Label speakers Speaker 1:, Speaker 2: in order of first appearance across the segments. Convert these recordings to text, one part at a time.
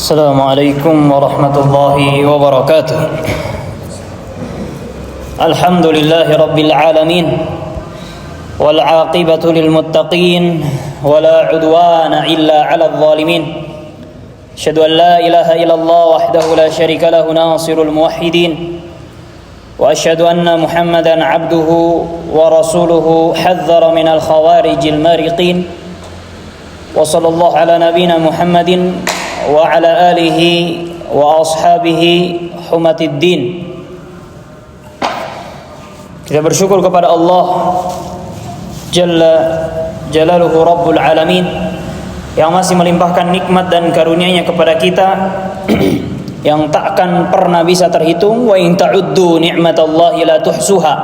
Speaker 1: السلام عليكم ورحمة الله وبركاته. الحمد لله رب العالمين والعاقبة للمتقين ولا عدوان إلا على الظالمين. أشهد أن لا إله إلا الله وحده لا شريك له ناصر الموحدين، وأشهد أن محمدا عبده ورسوله حذر من الخوارج المارقين، وصلى الله على نبينا محمد وعلى آله وأصحابه حماة الدين. Kita bersyukur kepada Allah Jalla Jalaluhu Rabbul Alamin yang masih melimpahkan nikmat dan karunia-Nya kepada kita yang tak akan pernah bisa terhitung. Wa in ta'uddu ni'matallahi la tuhsuha.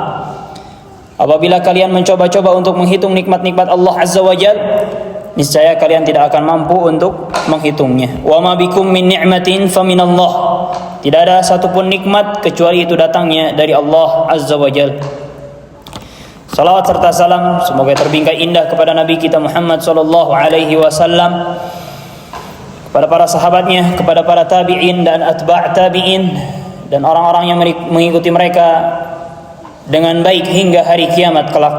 Speaker 1: Apabila kalian mencoba-coba untuk menghitung nikmat-nikmat Allah Azza wa Jalla, niscaya kalian tidak akan mampu untuk menghitungnya. Wa ma bikum min ni'matin faminallah. Tidak ada satupun nikmat kecuali itu datangnya dari Allah Azza wa Jalla. Salawat serta salam semoga terbingkai indah kepada Nabi kita Muhammad sallallahu alaihi wasallam, kepada para sahabatnya, kepada para tabi'in dan atba' tabi'in, dan orang-orang yang mengikuti mereka dengan baik hingga hari kiamat kelak.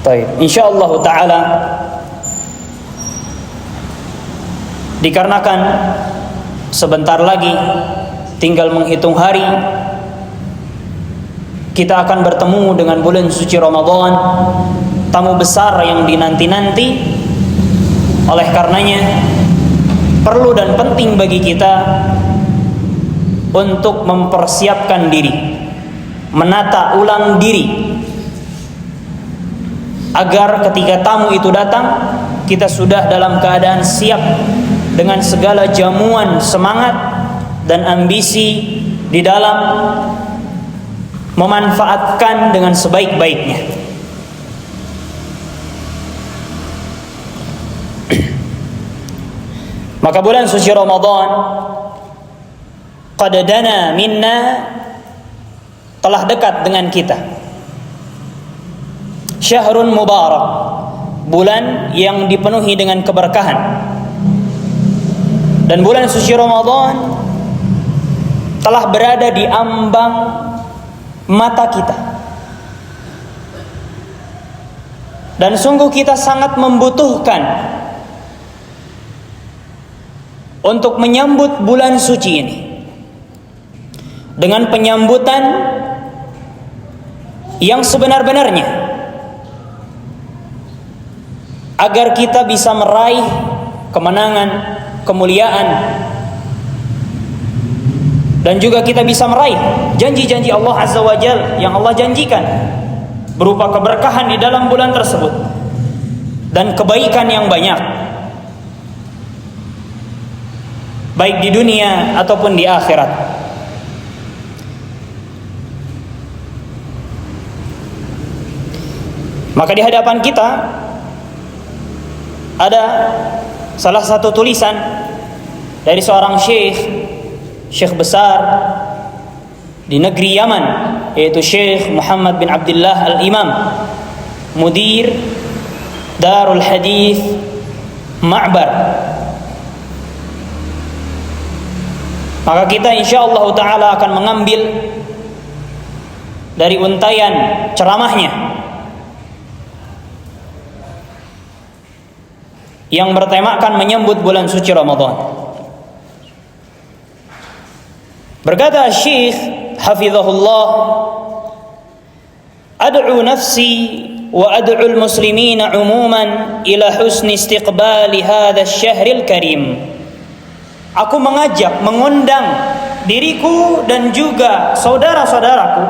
Speaker 1: Baik, insyaallah taala dikarenakan sebentar lagi tinggal menghitung hari kita akan bertemu dengan bulan suci Ramadan, tamu besar yang dinanti-nanti. Oleh karenanya perlu dan penting bagi kita untuk mempersiapkan diri, menata ulang diri, agar ketika tamu itu datang kita sudah dalam keadaan siap dengan segala jamuan semangat dan ambisi di dalam memanfaatkan dengan sebaik-baiknya. Maka bulan suci Ramadan qad dana minna, telah dekat dengan kita. Syahrun mubarak, bulan yang dipenuhi dengan keberkahan. Dan bulan suci Ramadan telah berada di ambang mata kita. Dan sungguh kita sangat membutuhkan untuk menyambut bulan suci ini dengan penyambutan yang sebenar-benarnya, agar kita bisa meraih kemenangan, kemuliaan, dan juga kita bisa meraih janji-janji Allah Azza wa Jalla yang Allah janjikan berupa keberkahan di dalam bulan tersebut dan kebaikan yang banyak, baik di dunia ataupun di akhirat. Maka di hadapan kita ada salah satu tulisan dari seorang syekh besar di negeri Yaman, yaitu Syekh Muhammad bin Abdullah Al-Imam, Mudir Darul Hadith Ma'bar. Maka kita insyaallah taala akan mengambil dari untayan ceramahnya yang bertemakan menyambut bulan suci Ramadan. Berkata Syekh hafizahullah, ad'u nafsi wa ad'u al-muslimina umuman ila husni istiqbali hadha asy-syahril karim. Aku mengajak, mengundang diriku dan juga saudara-saudaraku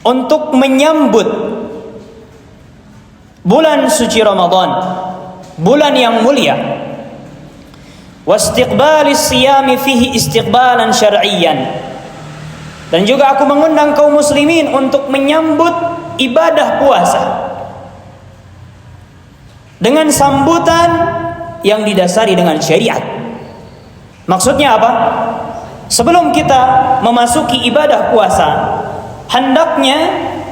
Speaker 1: untuk menyambut bulan suci Ramadan, bulan yang mulia. Wastiqbalis siyami fihi istiqbalan syar'iyyan. Dan juga aku mengundang kaum muslimin untuk menyambut ibadah puasa dengan sambutan yang didasari dengan syariat. Maksudnya apa? Sebelum kita memasuki ibadah puasa, hendaknya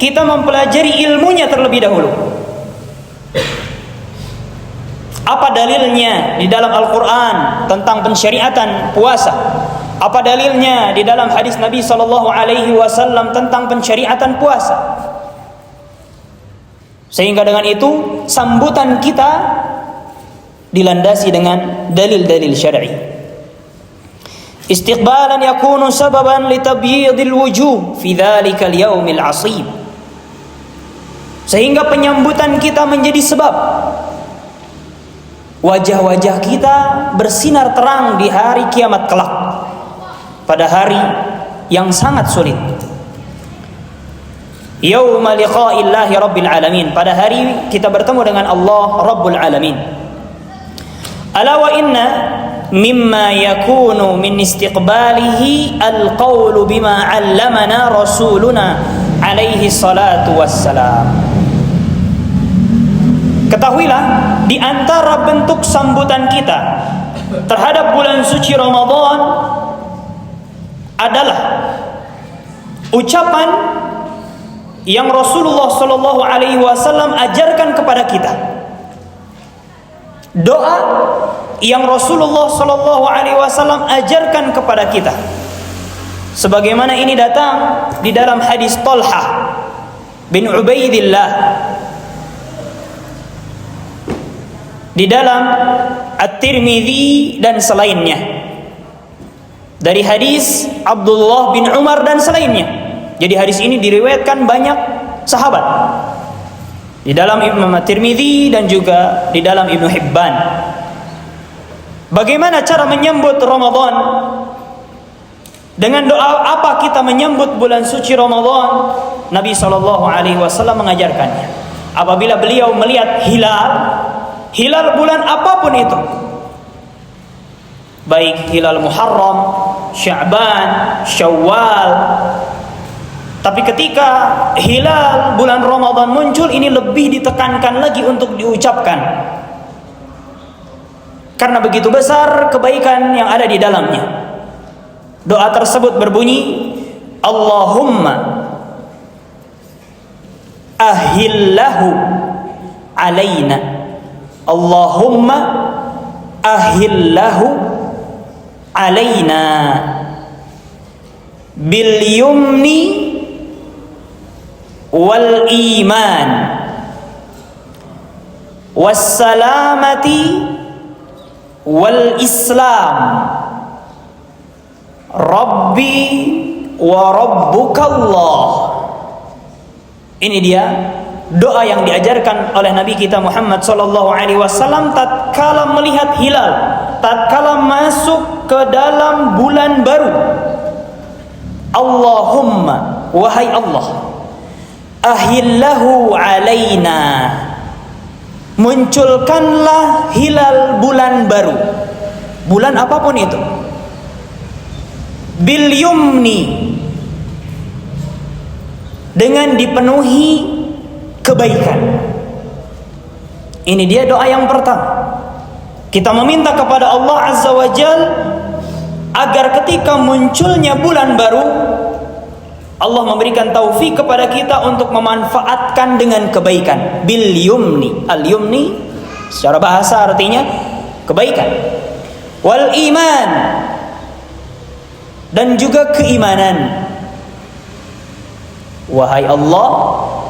Speaker 1: kita mempelajari ilmunya terlebih dahulu. Apa dalilnya di dalam Al-Quran tentang pensyariatan puasa? Apa dalilnya di dalam hadis Nabi SAW tentang pensyariatan puasa? Sehingga dengan itu sambutan kita dilandasi dengan dalil-dalil syar'i. Istiqbalan yakunu sababan litabyidil wujuh fi dzalikal yaumil 'asib. Sehingga penyambutan kita menjadi sebab wajah-wajah kita bersinar terang di hari kiamat kelak, pada hari yang sangat sulit. Yauma liqa'illahi rabbil alamin, pada hari kita bertemu dengan Allah Rabbul Alamin. Ala wa inna mimma yakunu min istiqbalihi alqawlu bima 'allamana rasuluna alaihi salatu wassalam. Ketahuilah, di antara bentuk sambutan kita terhadap bulan suci Ramadan adalah ucapan yang Rasulullah sallallahu alaihi wasallam ajarkan kepada kita. Doa yang Rasulullah sallallahu alaihi wasallam ajarkan kepada kita. Sebagaimana ini datang di dalam hadis Talha bin Ubaidillah, di dalam At-Tirmidzi dan selainnya, dari hadis Abdullah bin Umar dan selainnya. Jadi hadis ini diriwayatkan banyak sahabat, di dalam Imam At-Tirmidzi dan juga di dalam Ibnu Hibban. Bagaimana cara menyambut Ramadan? Dengan doa apa kita menyambut bulan suci Ramadan? Nabi SAW mengajarkannya. Apabila beliau melihat hilal bulan apapun itu, baik hilal Muharram, Sya'ban, Syawal, tapi ketika hilal bulan Ramadan muncul, ini lebih ditekankan lagi untuk diucapkan, karena begitu besar kebaikan yang ada di dalamnya. Doa tersebut berbunyi, Allahumma ahillahu alaina, Allahumma ahillahu alaina bil yumni wal iman was salamati wal islam, Rabbi wa rabbukallah. Ini dia doa yang diajarkan oleh Nabi kita Muhammad sallallahu alaihi wasallam tatkala melihat hilal, tatkala masuk ke dalam bulan baru. Allahumma, wahai Allah, ahillahu alaina, munculkanlah hilal bulan baru, bulan apapun itu, bil yumni, dengan dipenuhi kebaikan. Ini dia doa yang pertama. Kita meminta kepada Allah Azza wa Jal agar ketika munculnya bulan baru, Allah memberikan taufik kepada kita untuk memanfaatkan dengan kebaikan. Bil yumni, al yumni secara bahasa artinya kebaikan. Wal iman, dan juga keimanan. Wahai Allah,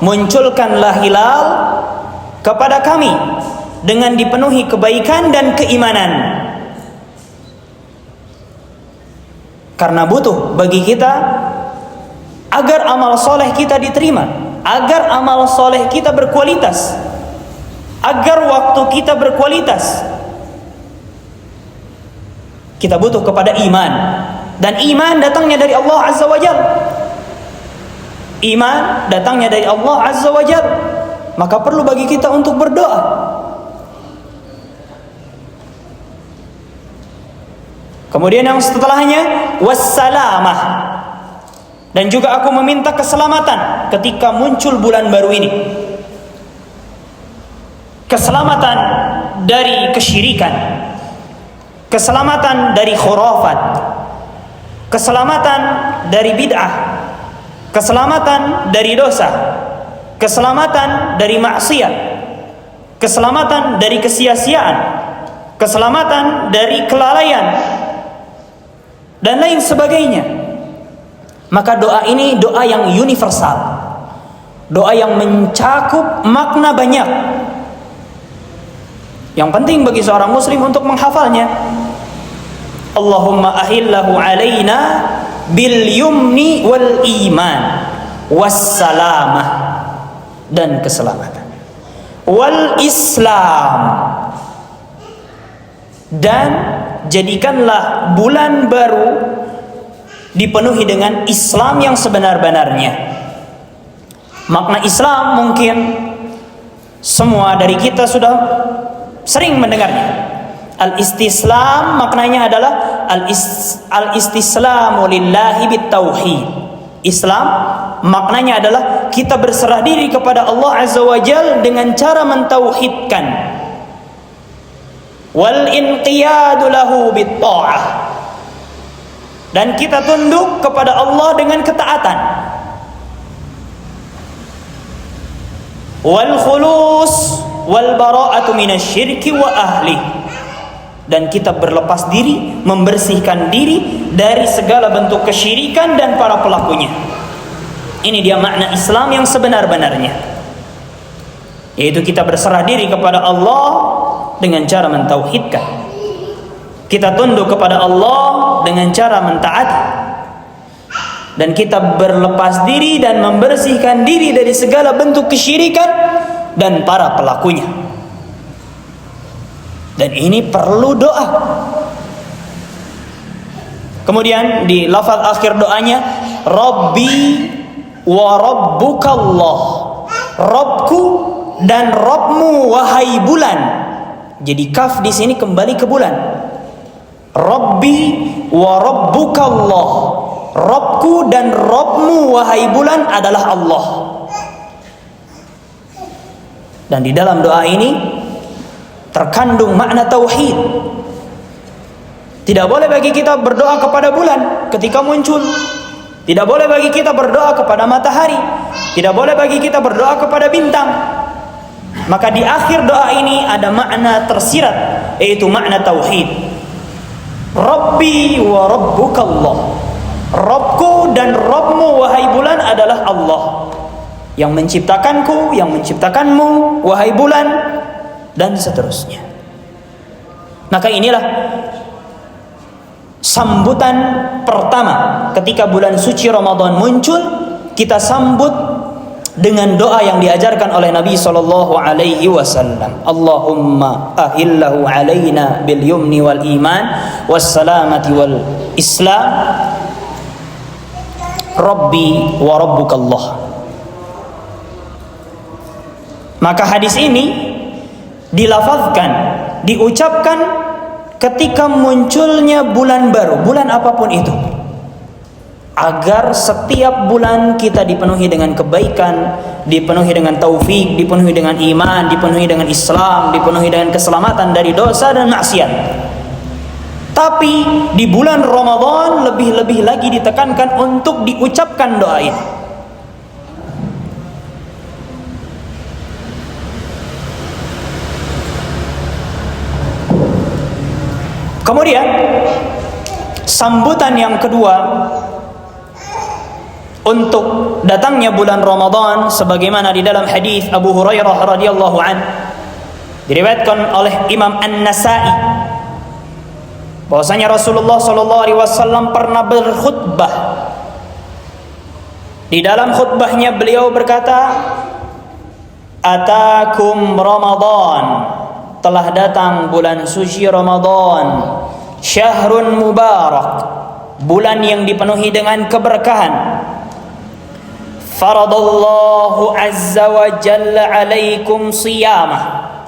Speaker 1: munculkanlah hilal kepada kami dengan dipenuhi kebaikan dan keimanan. Karena butuh bagi kita agar amal soleh kita diterima, agar amal soleh kita berkualitas, agar waktu kita berkualitas. Kita butuh kepada iman, dan iman datangnya dari Allah Azza wa Jalla. Iman datangnya dari Allah Azza wa Jalla, maka perlu bagi kita untuk berdoa. Kemudian yang setelahnya wassalamah, dan juga aku meminta keselamatan ketika muncul bulan baru ini. Keselamatan dari kesyirikan, keselamatan dari khurafat, keselamatan dari bid'ah, keselamatan dari dosa, keselamatan dari maksiat, keselamatan dari kesia-siaan, keselamatan dari kelalaian, dan lain sebagainya. Maka doa ini doa yang universal, doa yang mencakup makna banyak. Yang penting bagi seorang muslim untuk menghafalnya. Allahumma ahillahu alaina bil yumni wal iman wassalamah, dan keselamatan, wal Islam, dan jadikanlah bulan baru dipenuhi dengan Islam yang sebenar-benarnya. Makna Islam mungkin semua dari kita sudah sering mendengarnya. Al-istislam maknanya adalah al-istislamu lillahi bitauhid. Islam maknanya adalah kita berserah diri kepada Allah Azza wa Jalla dengan cara mentauhidkan. Wal inqiyadu lahu bitta'ah, dan kita tunduk kepada Allah dengan ketaatan. Wal khulus wal bara'atu minasyirki wa ahli, dan kita berlepas diri, membersihkan diri dari segala bentuk kesyirikan dan para pelakunya. Ini dia makna Islam yang sebenar-benarnya, yaitu kita berserah diri kepada Allah dengan cara mentauhidkan. Kita tunduk kepada Allah dengan cara mentaati, dan kita berlepas diri dan membersihkan diri dari segala bentuk kesyirikan dan para pelakunya. Dan ini perlu doa. Kemudian di lafaz akhir doanya, Rabbi wa rabbukallah, Rabbku dan Rabbmu wahai bulan. Jadi kaf di sini kembali ke bulan. Rabbi wa rabbukallah, Rabbku dan Rabbmu wahai bulan adalah Allah. Dan di dalam doa ini terkandung makna tauhid. Tidak boleh bagi kita berdoa kepada bulan ketika muncul. Tidak boleh bagi kita berdoa kepada matahari. Tidak boleh bagi kita berdoa kepada bintang. Maka di akhir doa ini ada makna tersirat, yaitu makna tauhid. Rabbi wa rabbukallah, Rabbku dan Rabbmu wahai bulan adalah Allah, yang menciptakanku, yang menciptakanmu wahai bulan, dan seterusnya. Maka inilah sambutan pertama ketika bulan suci Ramadan muncul. Kita sambut dengan doa yang diajarkan oleh Nabi sallallahu alaihi wasallam. Allahumma ahillahu alaina bil yumni wal iman wassalamati wal Islam, Rabbi wa rabbukallah. Maka hadis ini dilafazkan, diucapkan ketika munculnya bulan baru, bulan apapun itu, agar setiap bulan kita dipenuhi dengan kebaikan, dipenuhi dengan taufik, dipenuhi dengan iman, dipenuhi dengan Islam, dipenuhi dengan keselamatan dari dosa dan maksiat. Tapi di bulan Ramadan lebih-lebih lagi ditekankan untuk diucapkan doa ini. Kemudian sambutan yang kedua untuk datangnya bulan Ramadan, sebagaimana di dalam hadis Abu Hurairah radhiyallahu an, diriwayatkan oleh Imam An-Nasa'i, bahwasanya Rasulullah sallallahu alaihi wasallam pernah berkhutbah. Di dalam khutbahnya beliau berkata, "Atakum Ramadan, telah datang bulan suci Ramadan, syahrun mubarak, bulan yang dipenuhi dengan keberkahan. Faradallahu azza wa jalla alaikum siyamah,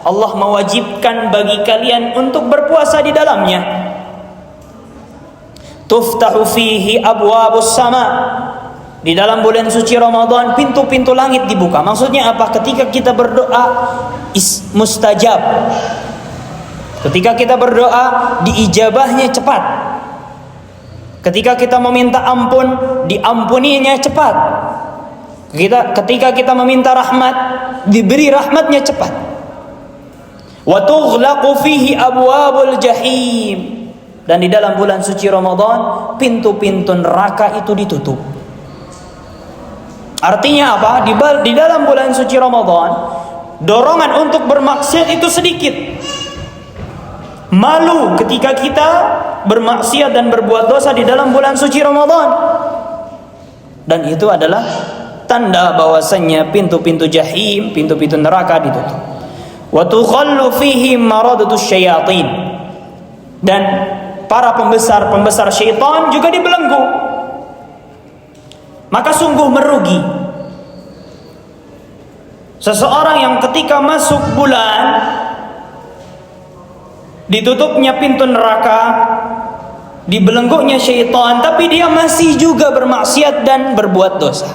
Speaker 1: Allah mewajibkan bagi kalian untuk berpuasa di dalamnya. Tuftahu fihi abwabus sama, di dalam bulan suci Ramadan pintu-pintu langit dibuka." Maksudnya apa? Ketika kita berdoa mustajab. Ketika kita berdoa diijabahnya cepat. Ketika kita meminta ampun diampuninya cepat. Ketika kita meminta rahmat diberi rahmatnya cepat. Wa tughlaqu fihi abwabul jahim. Dan di dalam bulan suci Ramadan pintu-pintu neraka itu ditutup. Artinya apa? Di dalam bulan suci Ramadan dorongan untuk bermaksiat itu sedikit. Malu ketika kita bermaksiat dan berbuat dosa di dalam bulan suci Ramadan. Dan itu adalah tanda bahwasannya pintu-pintu jahim, pintu-pintu neraka ditutup. Wa tukhallu fihi maradatus syayatin. Dan para pembesar syaitan juga dibelenggu. Maka sungguh merugi seseorang yang ketika masuk bulan ditutupnya pintu neraka, dibelenggunya syaitan, tapi dia masih juga bermaksiat dan berbuat dosa,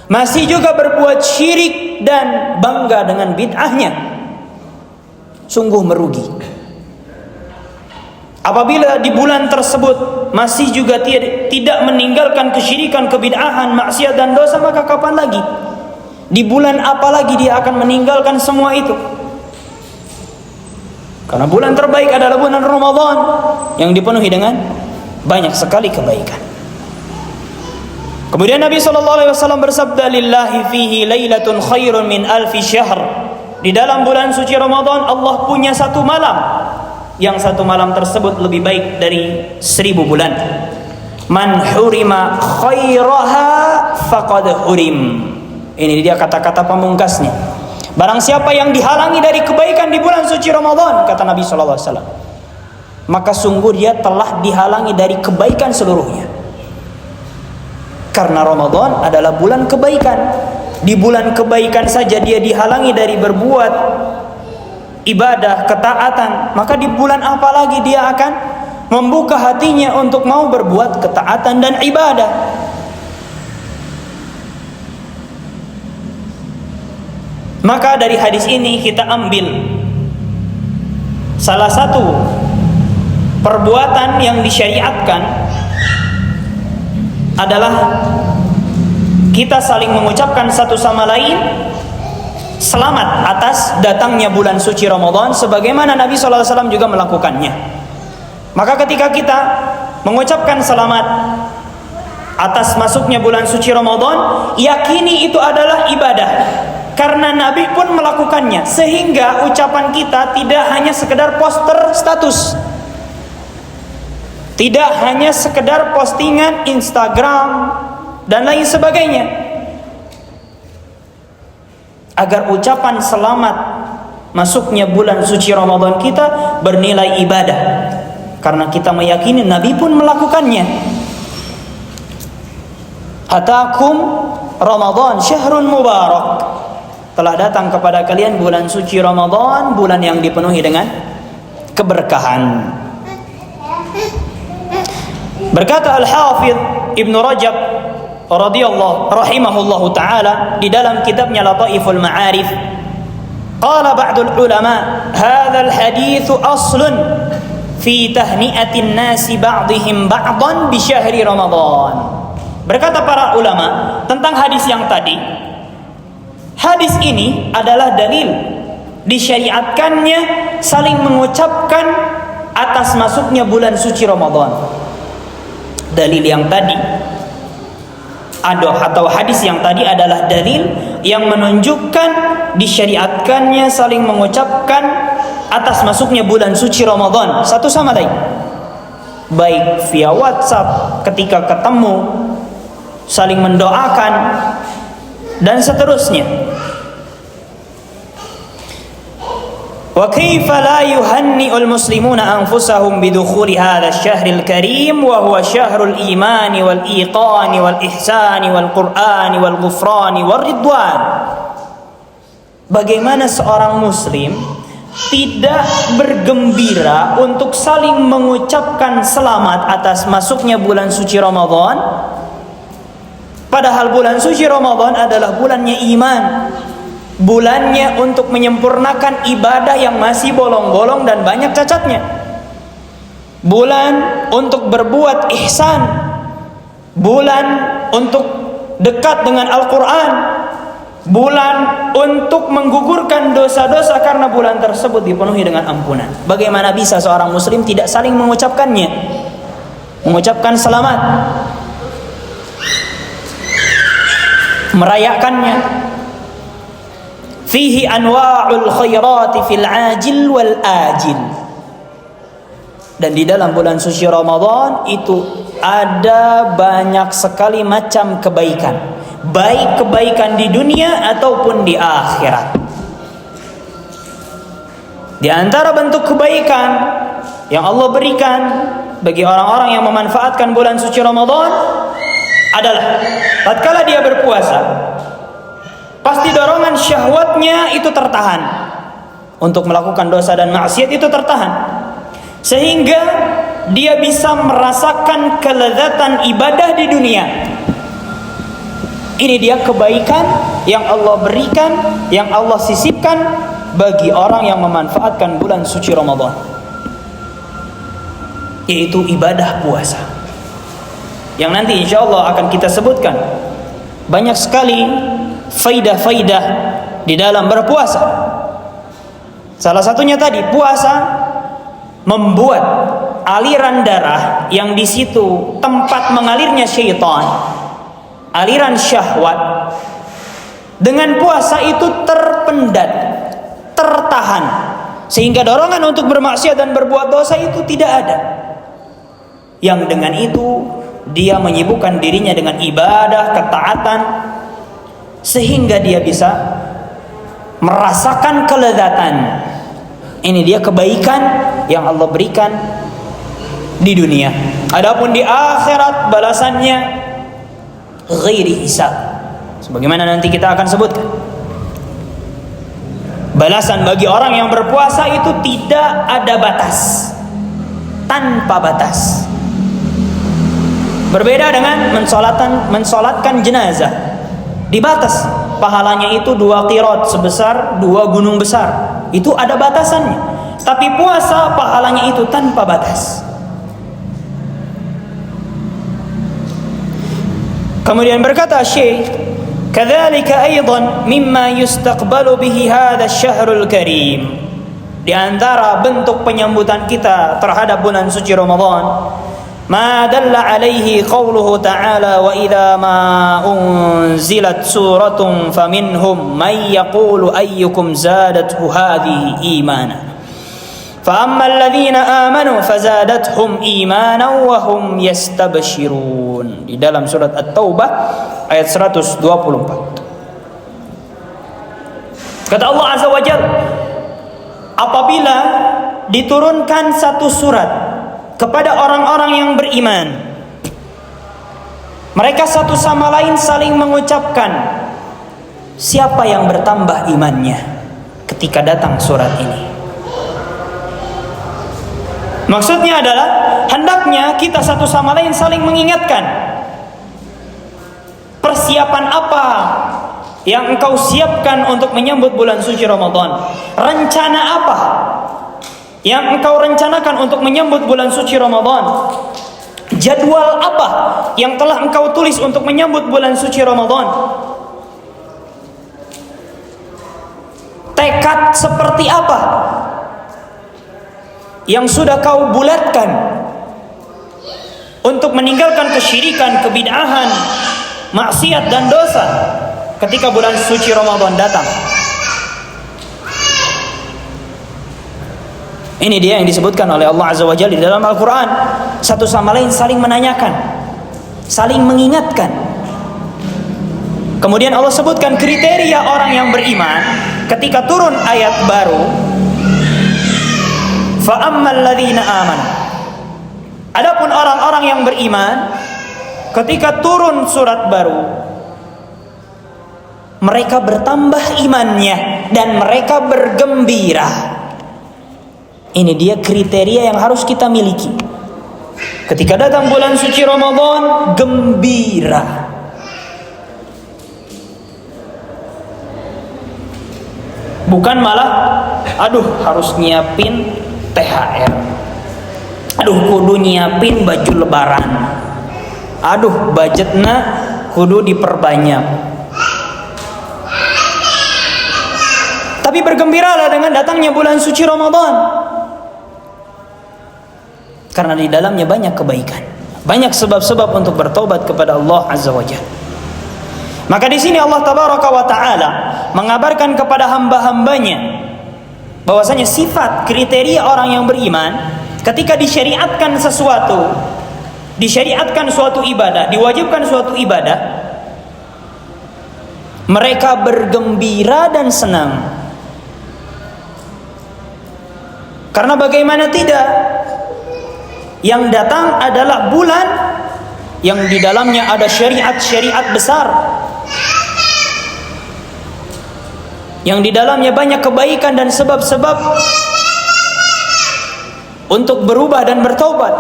Speaker 1: masih juga berbuat syirik dan bangga dengan bid'ahnya. Sungguh merugi. Apabila di bulan tersebut masih juga tidak meninggalkan kesyirikan, kebid'ahan, maksiat dan dosa, maka kapan lagi? Di bulan apa lagi dia akan meninggalkan semua itu? Karena bulan terbaik adalah bulan Ramadan yang dipenuhi dengan banyak sekali kebaikan. Kemudian Nabi SAW bersabda, lillahi fihi lailatun khairun min alfi syahr. Di dalam bulan suci Ramadan Allah punya satu malam, yang satu malam tersebut lebih baik dari 1000 bulan. Man hurima khairaha faqad hurim. Ini dia kata-kata pamungkasnya. Barang siapa yang dihalangi dari kebaikan di bulan suci Ramadan, kata Nabi SAW, maka sungguh dia telah dihalangi dari kebaikan seluruhnya. Karena Ramadan adalah bulan kebaikan. Di bulan kebaikan saja dia dihalangi dari berbuat ibadah, ketaatan, maka di bulan apa lagi dia akan membuka hatinya untuk mau berbuat ketaatan dan ibadah. Maka dari hadis ini kita ambil salah satu perbuatan yang disyariatkan adalah kita saling mengucapkan satu sama lain selamat atas datangnya bulan suci Ramadan, sebagaimana Nabi SAW juga melakukannya. Maka ketika kita mengucapkan selamat atas masuknya bulan suci Ramadan, yakini itu adalah ibadah, karena Nabi pun melakukannya, sehingga ucapan kita tidak hanya sekedar poster status, tidak hanya sekedar postingan Instagram dan lain sebagainya. Agar ucapan selamat masuknya bulan suci Ramadan kita bernilai ibadah, karena kita meyakini Nabi pun melakukannya. Atakum Ramadan syahrun mubarak. Telah datang kepada kalian bulan suci Ramadan, bulan yang dipenuhi dengan keberkahan. Berkata Al-Hafidh Ibn Rajab rahimahullahu ta'ala di dalam kitabnya Lataiful Ma'arif, qala ba'dul ulama hadzal hadits aslun fi tahni'atin nasi ba'dihim ba'dan bi syahri Ramadan. Berkata para ulama tentang hadis yang tadi, hadis ini adalah dalil disyariatkannya saling mengucapkan atas masuknya bulan suci Ramadan. Dalil yang tadi atau hadis yang tadi adalah dalil yang menunjukkan disyariatkannya saling mengucapkan atas masuknya bulan suci Ramadan satu sama lain, baik via WhatsApp ketika ketemu, saling mendoakan dan seterusnya. Wa kaifa la yuhanni'ul muslimuna anfusahum bidukhuli hadzal syahril karim wa huwa syahrul imani wal iqani wal ihsani wal qur'ani wal ghufrani war ridwan. Bagaimana seorang muslim tidak bergembira untuk saling mengucapkan selamat atas masuknya bulan suci Ramadan, padahal bulan suci Ramadan adalah bulannya iman, bulannya untuk menyempurnakan ibadah yang masih bolong-bolong dan banyak cacatnya, bulan untuk berbuat ihsan, bulan untuk dekat dengan Al-Quran, bulan untuk menggugurkan dosa-dosa karena bulan tersebut dipenuhi dengan ampunan. Bagaimana bisa seorang muslim tidak saling mengucapkannya, mengucapkan selamat, merayakannya? Fihi anwa'ul khairati fil ajil wal ajil. Dan di dalam bulan suci Ramadan itu ada banyak sekali macam kebaikan, baik kebaikan di dunia ataupun di akhirat. Di antara bentuk kebaikan yang Allah berikan bagi orang-orang yang memanfaatkan bulan suci Ramadan adalah tatkala dia berpuasa, pasti dorongan syahwatnya itu tertahan untuk melakukan dosa dan maksiat, itu tertahan, sehingga dia bisa merasakan kelezatan ibadah di dunia. Ini dia kebaikan yang Allah berikan, yang Allah sisipkan bagi orang yang memanfaatkan bulan suci Ramadan, yaitu ibadah puasa, yang nanti insya Allah akan kita sebutkan. Banyak sekali faidah-faidah di dalam berpuasa. Salah satunya tadi, puasa membuat aliran darah yang di situ tempat mengalirnya syaitan, aliran syahwat, dengan puasa itu terpendat, tertahan, sehingga dorongan untuk bermaksiat dan berbuat dosa itu tidak ada. Yang dengan itu dia menyibukkan dirinya dengan ibadah, ketaatan, sehingga dia bisa merasakan kelezatan. Ini dia kebaikan yang Allah berikan di dunia. Adapun di akhirat balasannya ghairi hisab, sebagaimana nanti kita akan sebutkan. Balasan bagi orang yang berpuasa itu tidak ada batas, tanpa batas. Berbeda dengan mensolatkan jenazah, dibatas. Pahalanya itu 2 qirat sebesar 2 gunung besar. Itu ada batasannya. Tapi puasa pahalanya itu tanpa batas. Kemudian berkata Syekh, "Kadzalika aidan mimma yustaqbalu bihi hadzal syahrul karim." Di antara bentuk penyambutan kita terhadap bulan suci Ramadan, ma dalla alaihi qauluhu ta'ala wa idza ma unzilat suratun faminhum may yaqulu ayyukum zadathu hadhihi imana fa ammal ladzina amanu fazadathum imanan wa hum yastabshirun. Di dalam surat At-Taubah ayat 124. Kata Allah Azza wa Jalla, apabila diturunkan satu surat kepada orang-orang yang beriman, mereka satu sama lain saling mengucapkan, siapa yang bertambah imannya ketika datang surat ini. Maksudnya adalah hendaknya kita satu sama lain saling mengingatkan, persiapan apa yang engkau siapkan untuk menyambut bulan suci Ramadan, rencana apa yang engkau rencanakan untuk menyambut bulan suci Ramadan, jadwal apa yang telah engkau tulis untuk menyambut bulan suci Ramadan, tekad seperti apa yang sudah kau bulatkan untuk meninggalkan kesyirikan, kebid'ahan, maksiat dan dosa ketika bulan suci Ramadan datang. Ini dia yang disebutkan oleh Allah Azza wa Jalla di dalam Al-Quran. Satu sama lain saling menanyakan, saling mengingatkan. Kemudian Allah sebutkan kriteria orang yang beriman ketika turun ayat baru. Fa ammal ladzina amanu. Adapun orang-orang yang beriman ketika turun surat baru, mereka bertambah imannya dan mereka bergembira. Ini dia kriteria yang harus kita miliki. Ketika datang bulan suci Ramadan, gembira. Bukan malah, aduh harus nyiapin THR, aduh kudu nyiapin baju lebaran, aduh budgetnya kudu diperbanyak. Tapi bergembiralah dengan datangnya bulan suci Ramadan, karena di dalamnya banyak kebaikan, banyak sebab-sebab untuk bertobat kepada Allah Azza wa Jalla. Maka di sini Allah Tabaraka wa Ta'ala mengabarkan kepada hamba-hambanya bahwasanya sifat kriteria orang yang beriman ketika disyariatkan sesuatu, disyariatkan suatu ibadah, diwajibkan suatu ibadah, mereka bergembira dan senang. Karena bagaimana tidak, yang datang adalah bulan yang di dalamnya ada syariat-syariat besar, yang di dalamnya banyak kebaikan dan sebab-sebab untuk berubah dan bertaubat,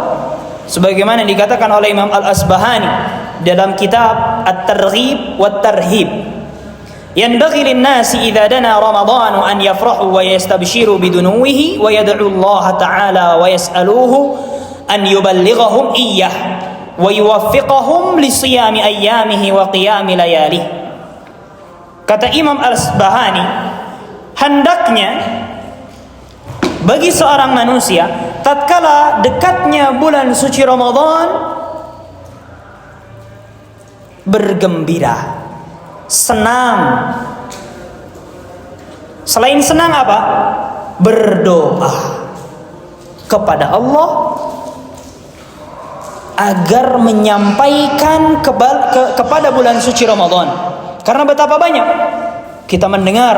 Speaker 1: sebagaimana dikatakan oleh Imam Al-Asbahani dalam kitab At-Targhib wat-Tarhib. Yanbaghi lin-nasi idza dana Ramadan an yafrahu wa yastabshiru bidunuwihi wa yad'u Allah ta'ala wa yas'aluhu an yuballighahum iyyah wa yuwaffiqahum li siyami ayyamihi wa qiyami layalih. Kata Imam Al-Asbahani, hendaknya bagi seorang manusia tatkala dekatnya bulan suci Ramadan bergembira, senang. Selain senang apa? Berdoa kepada Allah agar menyampaikan kepada bulan suci Ramadan. Karena betapa banyak kita mendengar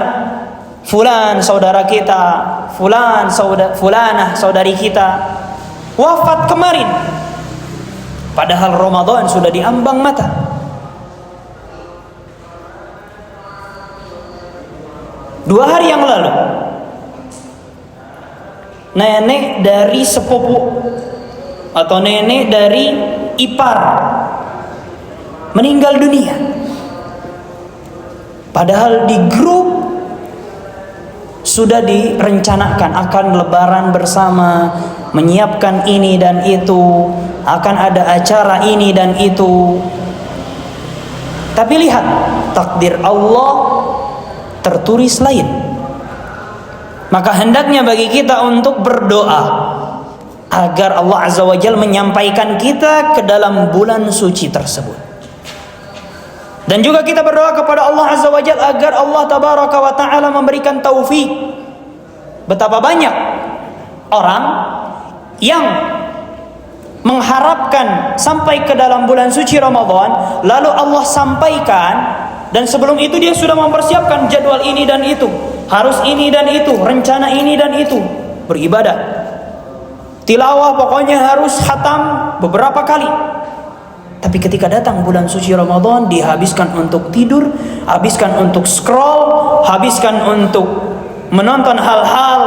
Speaker 1: fulan saudara kita, fulanah saudari kita wafat kemarin, padahal Ramadan sudah diambang mata. Dua hari yang lalu, nenek dari sepupu atau nenek dari ipar meninggal dunia. Padahal di grup sudah direncanakan akan lebaran bersama, menyiapkan ini dan itu, akan ada acara ini dan itu. Tapi lihat, takdir Allah tertulis lain. Maka hendaknya bagi kita untuk berdoa agar Allah Azza wa Jalla menyampaikan kita ke dalam bulan suci tersebut. Dan juga kita berdoa kepada Allah Azza wa Jalla agar Allah Tabaraka wa Ta'ala memberikan taufik. Betapa banyak orang yang mengharapkan sampai ke dalam bulan suci Ramadan, lalu Allah sampaikan, dan sebelum itu dia sudah mempersiapkan jadwal ini dan itu, harus ini dan itu, rencana ini dan itu, beribadah, tilawah, pokoknya harus khatam beberapa kali. Tapi ketika datang bulan suci Ramadan, dihabiskan untuk tidur, habiskan untuk scroll, habiskan untuk menonton hal-hal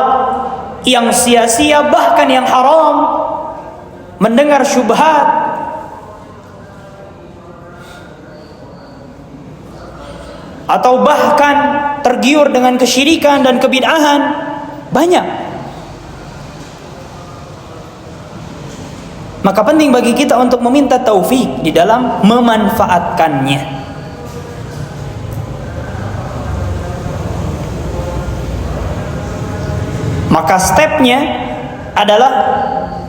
Speaker 1: yang sia-sia, bahkan yang haram, mendengar syubhat, atau bahkan tergiur dengan kesyirikan dan kebid'ahan. Banyak. Maka penting bagi kita untuk meminta taufik di dalam memanfaatkannya. Maka stepnya adalah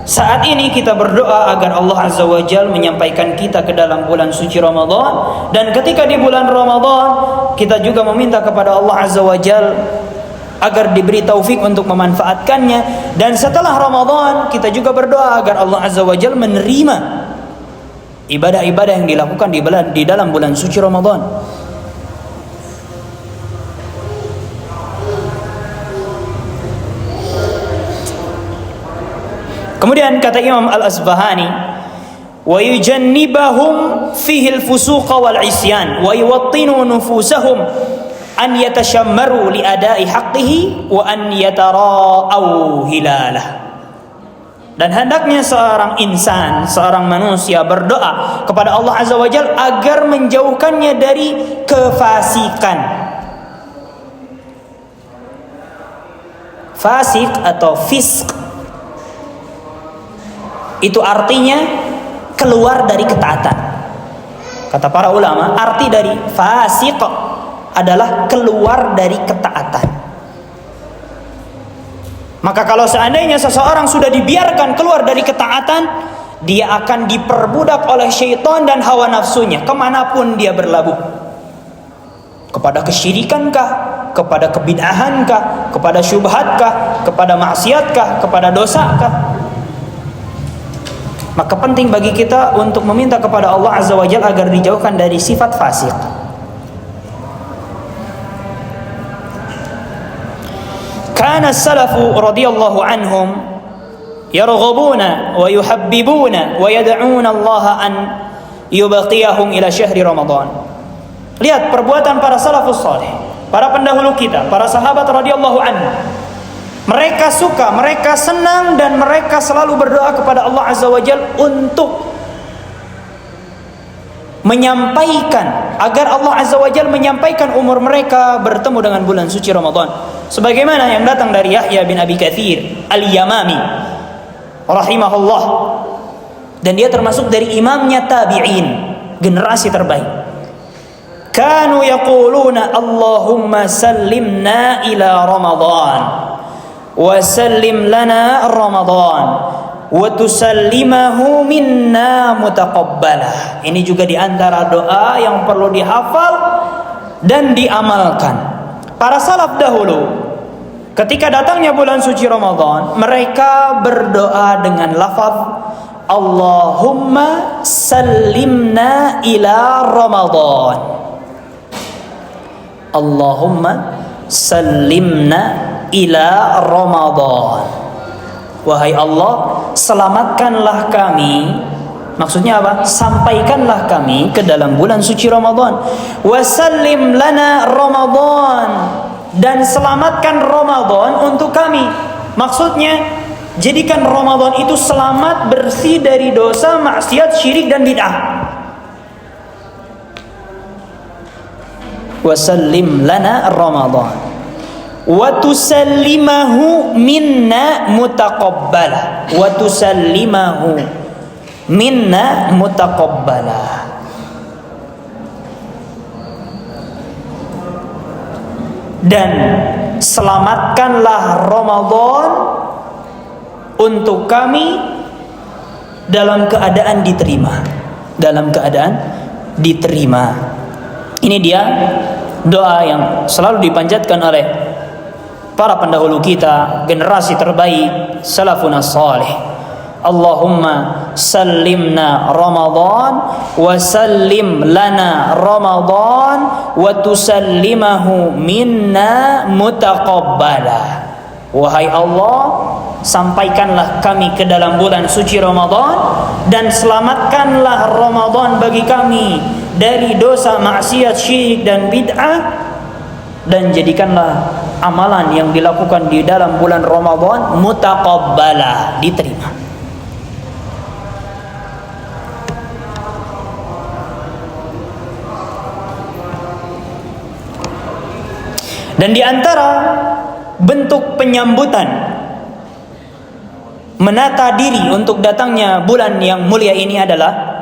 Speaker 1: saat ini kita berdoa agar Allah Azza wa Jalla menyampaikan kita ke dalam bulan suci Ramadan, dan ketika di bulan Ramadan kita juga meminta kepada Allah Azza wa Jalla agar diberi taufik untuk memanfaatkannya. Dan setelah Ramadan kita juga berdoa agar Allah Azza wa Jalla menerima ibadah-ibadah yang dilakukan di dalam bulan suci Ramadan. Kemudian kata Imam Al-Asbahani, wa yujannibahum fihi al-fusuq wal isyan wa yuwattinu nufusahum an yatashammaru li adai haqqihi wa an yatara'au hilalah. Dan hendaknya seorang insan, seorang manusia berdoa kepada Allah Azza wa Jalla agar menjauhkannya dari kefasikan. Fasik atau fisq itu artinya keluar dari ketaatan. Kata para ulama, arti dari fasik adalah keluar dari ketaatan. Maka kalau seandainya seseorang sudah dibiarkan keluar dari ketaatan, dia akan diperbudak oleh syaitan dan hawa nafsunya kemanapun dia berlabuh. Kepada kesyirikankah, kepada kebid'ahankah, kepada syubhatkah, kepada maksiatkah, kepada dosakah. Maka penting bagi kita untuk meminta kepada Allah Azza wa Jalla agar dijauhkan dari sifat fasik. Kana as-salafu radhiyallahu anhum yarghabuna wa yuhabbibuna wa yad'una Allah an yubqiyahum ila syahri Ramadan. Lihat perbuatan para salafus saleh, para pendahulu kita, para sahabat radhiyallahu anhum. Mereka suka, mereka senang, dan mereka selalu berdoa kepada Allah Azza wa Jalla untuk menyampaikan, agar Allah Azza wa Jalla menyampaikan umur mereka bertemu dengan bulan suci Ramadan. Sebagaimana yang datang dari Yahya bin Abi Katsir Al-Yamami rahimahullah, dan dia termasuk dari imamnya tabi'in, generasi terbaik. Kanu yaquluna Allahumma sallimna ila Ramadan wa sallim lana Ramadan wa tusallimahu minna mutaqabbalah. Ini juga di antara doa yang perlu dihafal dan diamalkan. Para salaf dahulu ketika datangnya bulan suci Ramadan, mereka berdoa dengan lafaz Allahumma sallimna ila Ramadan. Allahumma sallimna ila Ramadan. Wahai Allah, selamatkanlah kami. Maksudnya apa? Sampaikanlah kami ke dalam bulan suci Ramadan. Wasallim lana Ramadan, dan selamatkan Ramadan untuk kami. Maksudnya, jadikan Ramadan itu selamat, bersih dari dosa, maksiat, syirik dan bid'ah. Wasallim lana Ramadan wa tusallimahu minna mutaqabbalah, wa tusallimahu minna mutaqabbalah. Dan selamatkanlah Ramadan untuk kami dalam keadaan diterima, dalam keadaan diterima. Ini dia doa yang selalu dipanjatkan oleh para pendahulu kita, generasi terbaik, salafun salih. Allahumma sallimna Ramadan wa sallim lana Ramadan wa tusallimahu minna mutaqabbalah. Wahai Allah, sampaikanlah kami ke dalam bulan suci Ramadan, dan selamatkanlah Ramadan bagi kami dari dosa, maksiat, syirik dan bid'ah, dan jadikanlah amalan yang dilakukan di dalam bulan Ramadan mutaqabbalah, diterima. Dan di antara bentuk penyambutan, menata diri untuk datangnya bulan yang mulia ini adalah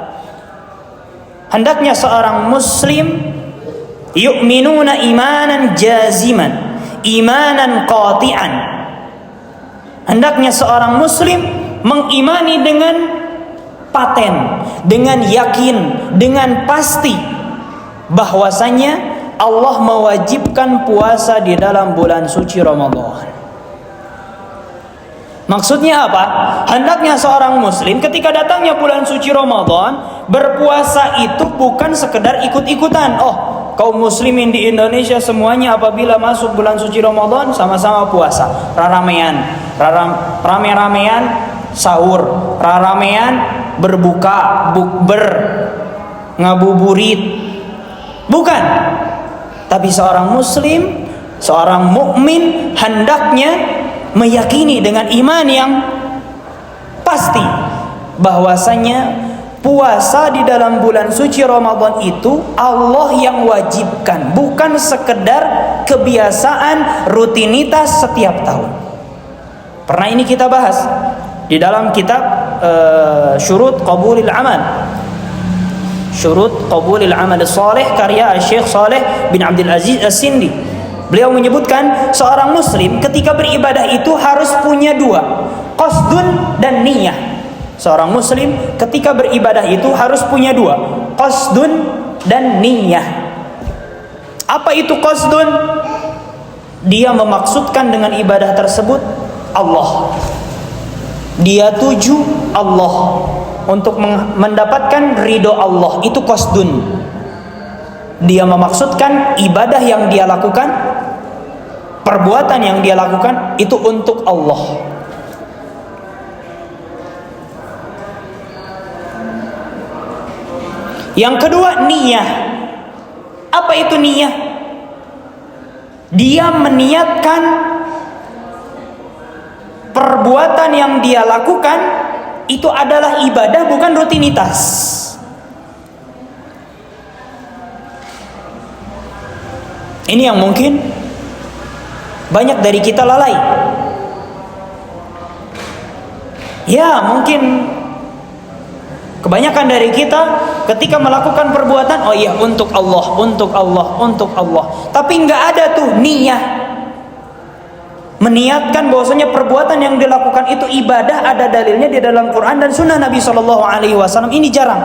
Speaker 1: hendaknya seorang muslim yu'minuna imanan jaziman, imanan qati'an. Hendaknya seorang muslim mengimani dengan paten, dengan yakin, dengan pasti bahwasanya Allah mewajibkan puasa di dalam bulan suci Ramadan. Maksudnya apa? Hendaknya seorang muslim ketika datangnya bulan suci Ramadan, berpuasa itu bukan sekedar ikut-ikutan. Oh, kaum muslimin di Indonesia semuanya apabila masuk bulan suci Ramadan sama-sama puasa, rame-ramean sahur, rame-ramean berbuka, bukber, ngabuburit. Bukan. Tapi seorang muslim, seorang mukmin hendaknya meyakini dengan iman yang pasti bahwasanya puasa di dalam bulan suci Ramadan itu Allah yang wajibkan, bukan sekedar kebiasaan rutinitas setiap tahun. Pernah ini kita bahas di dalam kitab Syurut Qabulil Amal, Syurut Qabulil Amal Saleh karya Syekh Saleh bin Abdul Aziz As-Sindi. Beliau menyebutkan seorang muslim ketika beribadah itu harus punya dua, qasdun dan niyah. Seorang muslim ketika beribadah itu harus punya dua, qasdun dan niyah. Apa itu qasdun? Dia memaksudkan dengan ibadah tersebut Allah. Dia tuju Allah untuk mendapatkan ridho Allah, itu qasdun. Dia memaksudkan ibadah yang dia lakukan, perbuatan yang dia lakukan itu untuk Allah. Yang kedua, niyah. Apa itu niyah? Dia meniatkan perbuatan yang dia lakukan itu adalah ibadah, bukan rutinitas. Ini yang mungkin banyak dari kita lalai. Ya, mungkin kebanyakan dari kita ketika melakukan perbuatan, oh iya, untuk Allah, untuk Allah, untuk Allah. Tapi nggak ada tuh niyah. Meniatkan bahwasanya perbuatan yang dilakukan itu ibadah, ada dalilnya di dalam Quran dan Sunnah Nabi SAW. Ini jarang.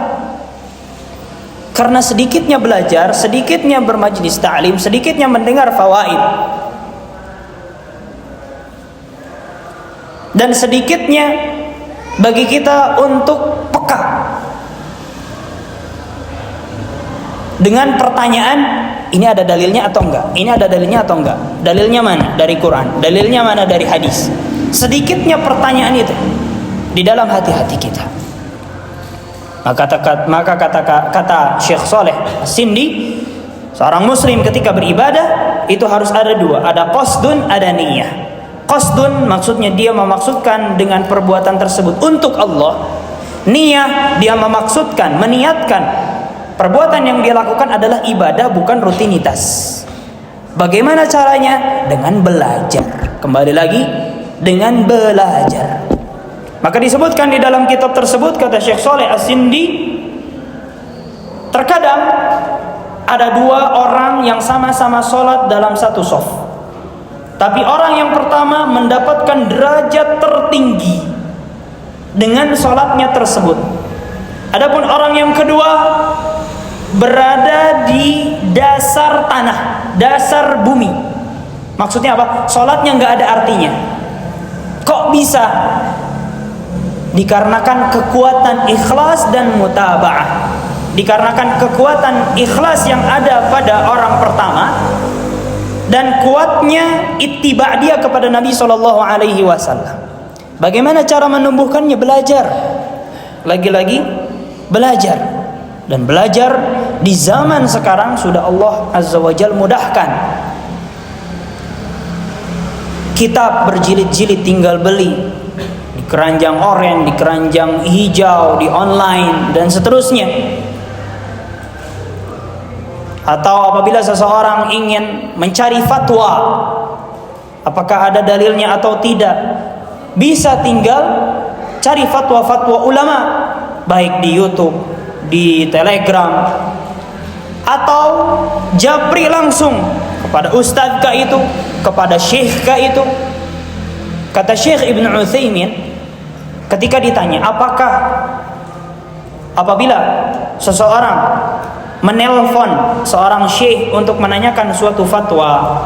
Speaker 1: Karena sedikitnya belajar, sedikitnya bermajlis ta'lim, sedikitnya mendengar fawaid, dan sedikitnya bagi kita untuk peka dengan pertanyaan, ini ada dalilnya atau enggak? Ini ada dalilnya atau enggak? Dalilnya mana? Dari Quran. Dalilnya mana? Dari hadis. Sedikitnya pertanyaan itu di dalam hati-hati kita. Maka kata Syekh Saleh As-Sindi, seorang muslim ketika beribadah itu harus ada dua, ada qasdun, ada niyah. Qasdun maksudnya dia memaksudkan dengan perbuatan tersebut untuk Allah. Niyah dia memaksudkan, meniatkan perbuatan yang dia lakukan adalah ibadah, bukan rutinitas. Bagaimana caranya? Dengan belajar. Kembali lagi, dengan belajar. Maka disebutkan di dalam kitab tersebut, kata Syekh Saleh As-Sindi, terkadang ada dua orang yang sama-sama sholat dalam satu shaf, tapi orang yang pertama mendapatkan derajat tertinggi dengan sholatnya tersebut. Adapun orang yang kedua berada di dasar tanah, dasar bumi. Maksudnya apa? Sholatnya nggak ada artinya. Kok bisa? Dikarenakan kekuatan ikhlas dan mutaba'ah. Dikarenakan kekuatan ikhlas yang ada pada orang pertama dan kuatnya ittiba' dia kepada Nabi SAW. Bagaimana cara menumbuhkannya? Belajar. Lagi-lagi belajar. Dan belajar di zaman sekarang sudah Allah Azza wa Jalla mudahkan. Kitab berjilid-jilid tinggal beli di keranjang oranye, di keranjang hijau, di online dan seterusnya. Atau apabila seseorang ingin mencari fatwa, apakah ada dalilnya atau tidak, bisa tinggal cari fatwa-fatwa ulama, baik di YouTube, di Telegram, atau japri langsung kepada ustadz kah itu, kepada syekh kah itu. Kata Syekh Ibn Utsaimin ketika ditanya, apakah apabila seseorang menelpon seorang syekh untuk menanyakan suatu fatwa,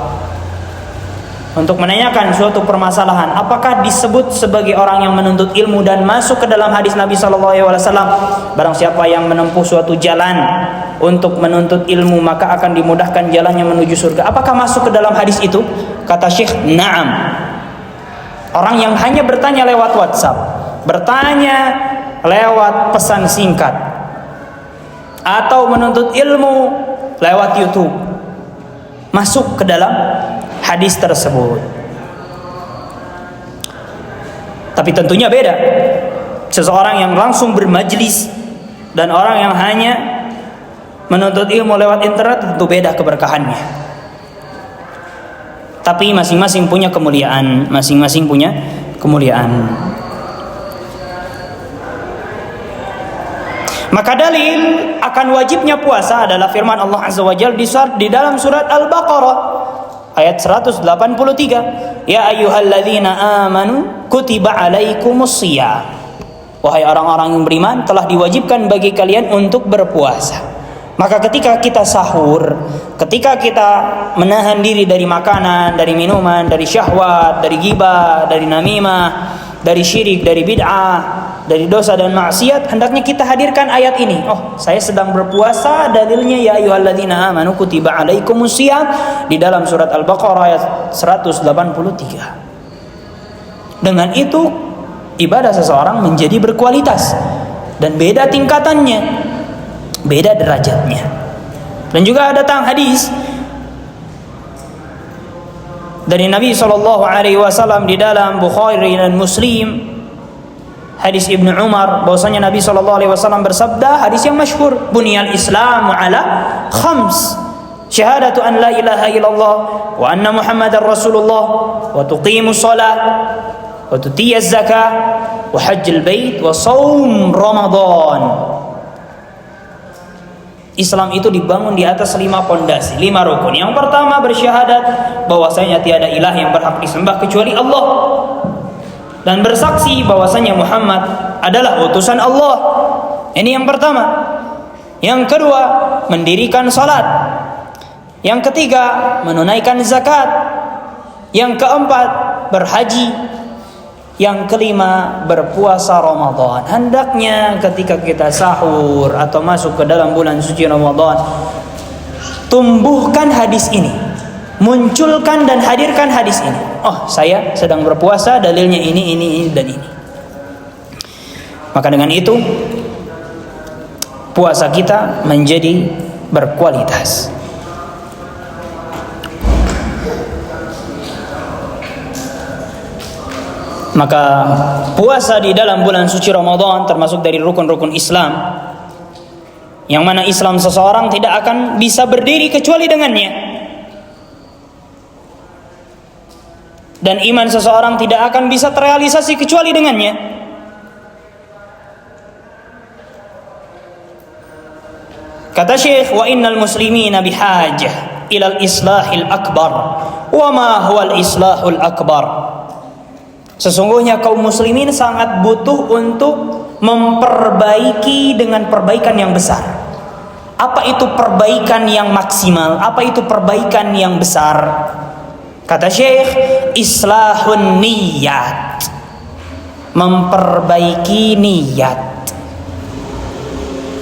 Speaker 1: untuk menanyakan suatu permasalahan, apakah disebut sebagai orang yang menuntut ilmu dan masuk ke dalam hadis Nabi SAW, barang siapa yang menempuh suatu jalan untuk menuntut ilmu maka akan dimudahkan jalannya menuju surga. Apakah masuk ke dalam hadis itu? Kata Syekh, na'am. Orang yang hanya bertanya lewat WhatsApp, bertanya lewat pesan singkat, atau menuntut ilmu lewat YouTube, masuk ke dalam hadis tersebut. Tapi tentunya beda seseorang yang langsung bermajlis dan orang yang hanya menuntut ilmu lewat internet, tentu beda keberkahannya. Tapi masing-masing punya kemuliaan, masing-masing punya kemuliaan. Maka dalil akan wajibnya puasa adalah firman Allah Azza wa Jalla di dalam surat Al-Baqarah, ayat 183, ya ayyuhalladzina amanu kutiba alaikumusiyam, wahai orang-orang yang beriman, telah diwajibkan bagi kalian untuk berpuasa. Maka ketika kita sahur, ketika kita menahan diri dari makanan, dari minuman, dari syahwat, dari ghibah, dari namimah, dari syirik, dari bid'ah, dari dosa dan maksiat, hendaknya kita hadirkan ayat ini. Oh, saya sedang berpuasa, dalilnya ya ayyuhalladzina amanu kutiba alaikumusiyam di dalam surat Al-Baqarah ayat 183. Dengan itu ibadah seseorang menjadi berkualitas dan beda tingkatannya, beda derajatnya. Dan juga datang hadis dari Nabi SAW di dalam Bukhari dan Muslim, hadis Ibnu Umar, bahwasanya Nabi SAW bersabda, hadis yang masyhur, bunyal Islamu ala khams, syahadatu an la ilaha illallah wa anna Muhammadar Rasulullah wa tuqimus shalah wa tutiyaz zakah wa hajjul bait wa shaum Ramadan. Islam itu dibangun di atas 5 pondasi, 5 rukun. Yang pertama bersyahadat bahwasanya tiada ilah yang berhak disembah kecuali Allah, dan bersaksi bahwasanya Muhammad adalah utusan Allah. Ini yang pertama. Yang kedua, mendirikan salat. Yang ketiga, menunaikan zakat. Yang keempat, berhaji. Yang kelima, berpuasa Ramadan. Hendaknya ketika kita sahur atau masuk ke dalam bulan suci Ramadan, tumbuhkan hadis ini, munculkan dan hadirkan hadis ini. Oh, saya sedang berpuasa, dalilnya ini dan ini. Maka dengan itu puasa kita menjadi berkualitas. Maka puasa di dalam bulan suci Ramadan termasuk dari rukun-rukun Islam, yang mana Islam seseorang tidak akan bisa berdiri kecuali dengannya, dan iman seseorang tidak akan bisa terrealisasi kecuali dengannya. Kata Syekh, wa innal muslimina bihajah ilal islahil akbar, wa ma huwal islahul akbar. Sesungguhnya kaum muslimin sangat butuh untuk memperbaiki dengan perbaikan yang besar. Apa itu perbaikan yang maksimal? Apa itu perbaikan yang besar? Kata Syekh, islahun niyat, memperbaiki niat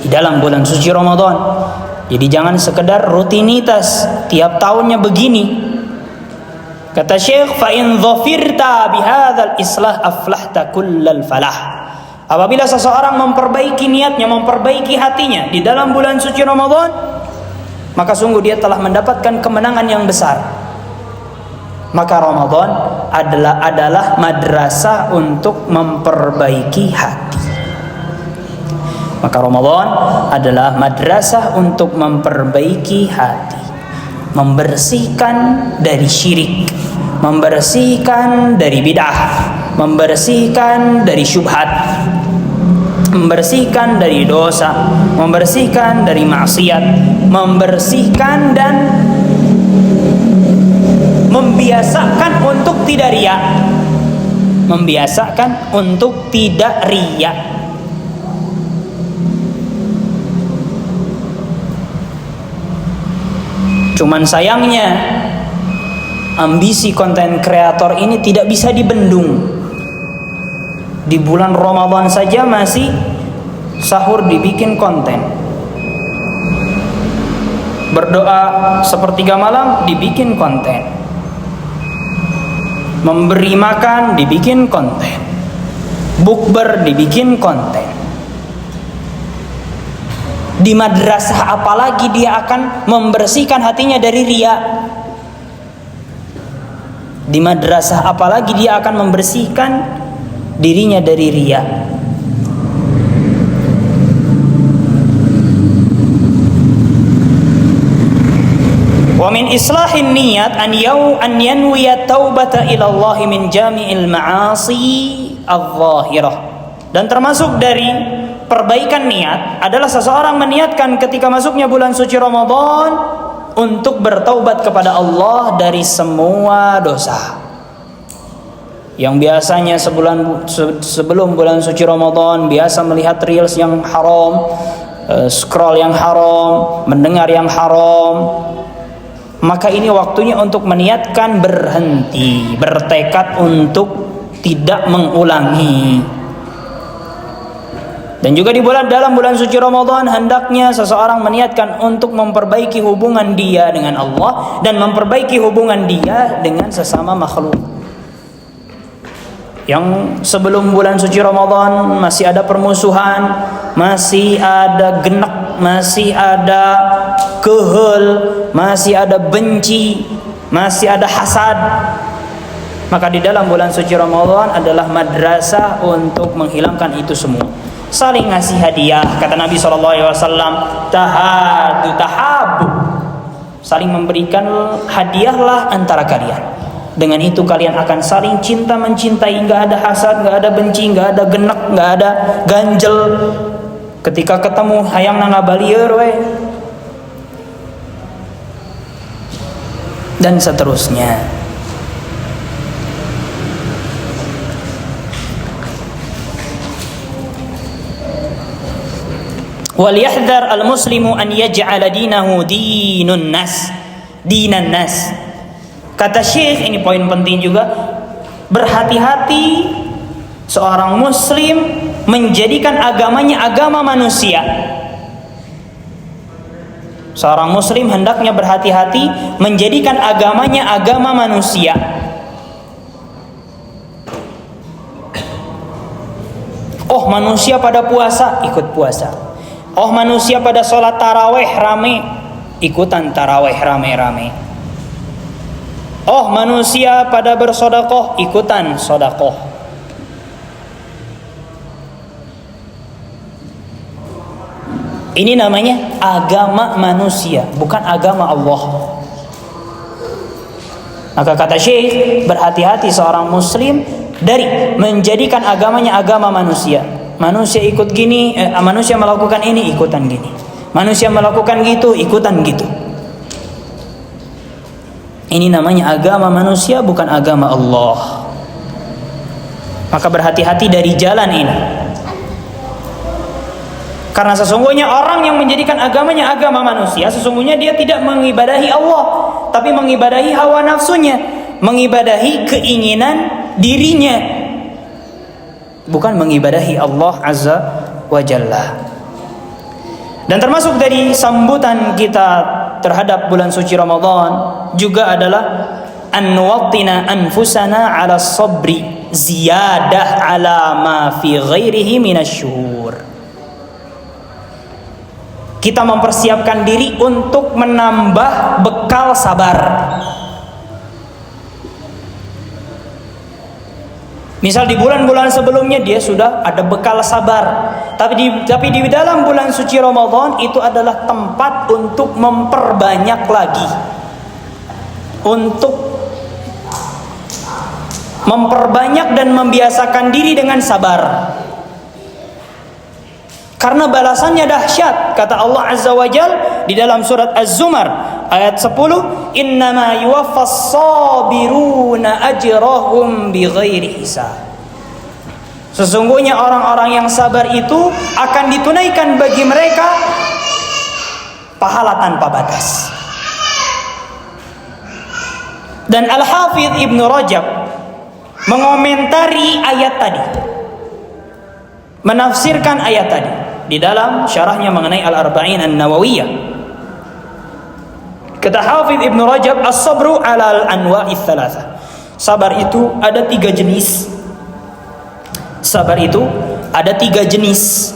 Speaker 1: di dalam bulan suci Ramadan. Jadi jangan sekedar rutinitas tiap tahunnya begini. Kata Syekh, fa in dhafirta bihadzal islah aflahta kullal falah. Apabila seseorang memperbaiki niatnya, memperbaiki hatinya di dalam bulan suci Ramadan, maka sungguh dia telah mendapatkan kemenangan yang besar. Maka Ramadan adalah madrasah untuk memperbaiki hati. Maka Ramadan adalah madrasah untuk memperbaiki hati, membersihkan dari syirik, membersihkan dari bid'ah, membersihkan dari syubhat, membersihkan dari dosa, membersihkan dari maksiat, membersihkan dan membiasakan untuk tidak riya, membiasakan untuk tidak riya. Cuman sayangnya ambisi konten kreator ini tidak bisa dibendung. Di bulan Ramadan saja masih sahur dibikin konten, berdoa sepertiga malam dibikin konten, memberi makan dibikin konten, bukber dibikin konten. Di madrasah apalagi dia akan membersihkan hatinya dari riya? Di madrasah apalagi dia akan membersihkan dirinya dari riya? Wa min islahin niyat an yanwiya taubata ila Allah min jami'il ma'asi adh-dhahirah. Dan termasuk dari perbaikan niat adalah seseorang meniatkan ketika masuknya bulan suci Ramadan untuk bertaubat kepada Allah dari semua dosa. Yang biasanya sebelum bulan suci Ramadan biasa melihat reels yang haram, scroll yang haram, mendengar yang haram, maka ini waktunya untuk meniatkan berhenti, bertekad untuk tidak mengulangi. Dan juga dalam bulan suci Ramadan hendaknya seseorang meniatkan untuk memperbaiki hubungan dia dengan Allah dan memperbaiki hubungan dia dengan sesama makhluk. Yang sebelum bulan suci Ramadan masih ada permusuhan, masih ada genek, masih ada kehel, masih ada benci, masih ada hasad. Maka di dalam bulan suci Ramadan adalah madrasah untuk menghilangkan itu semua. Saling ngasih hadiah, kata Nabi SAW, tahadu tahabu, saling memberikan hadiahlah antara kalian. Dengan itu kalian akan saling cinta mencintai, nggak ada hasad, nggak ada benci, nggak ada genek, nggak ada ganjel. Ketika ketemu hayang nangabalieur we, dan seterusnya. Walyahdhar al-muslimu an yaj'ala dinahu dinan nas. Kata Syekh, ini poin penting juga, berhati-hati seorang muslim menjadikan agamanya agama manusia. Seorang muslim hendaknya berhati-hati menjadikan agamanya agama manusia. Oh, manusia pada puasa, ikut puasa. Oh, manusia pada sholat taraweh rame, ikutan taraweh rame-rame. Oh, manusia pada bersodakoh, ikutan sodakoh. Ini namanya agama manusia, bukan agama Allah. Maka kata Syekh, berhati-hati seorang muslim dari menjadikan agamanya agama manusia. Manusia ikut gini, manusia melakukan ini, ikutan gini. Manusia melakukan gitu, ikutan gitu. Ini namanya agama manusia, bukan agama Allah. Maka berhati-hati dari jalan ini. Karena sesungguhnya orang yang menjadikan agamanya agama manusia, sesungguhnya dia tidak mengibadahi Allah, tapi mengibadahi hawa nafsunya, mengibadahi keinginan dirinya, bukan mengibadahi Allah Azza wa Jalla. Dan termasuk dari sambutan kita terhadap bulan suci Ramadan juga adalah an nuwattina anfusana ala sabri ziyadah ala ma fi ghairihi minasyuhur. Kita mempersiapkan diri untuk menambah bekal sabar. Misal di bulan-bulan sebelumnya dia sudah ada bekal sabar, tapi di dalam bulan suci Ramadan itu adalah tempat untuk memperbanyak lagi, untuk memperbanyak dan membiasakan diri dengan sabar. Karena balasannya dahsyat, kata Allah Azza wa Jalla di dalam surat Az-Zumar ayat 10, innama yuwaffas sabiruna ajrahum bighairi hisab. Sesungguhnya orang-orang yang sabar itu akan ditunaikan bagi mereka pahala tanpa batas. Dan Al-Hafidh Ibnu Rajab mengomentari ayat tadi, menafsirkan ayat tadi di dalam syarahnya mengenai Al-Arba'in An-Nawawiyah. Kata Hafidh Ibnu Rajab, as-sabru 'alal anwa'i tsalatsah. Sabar itu ada 3 jenis. Sabar itu ada 3 jenis.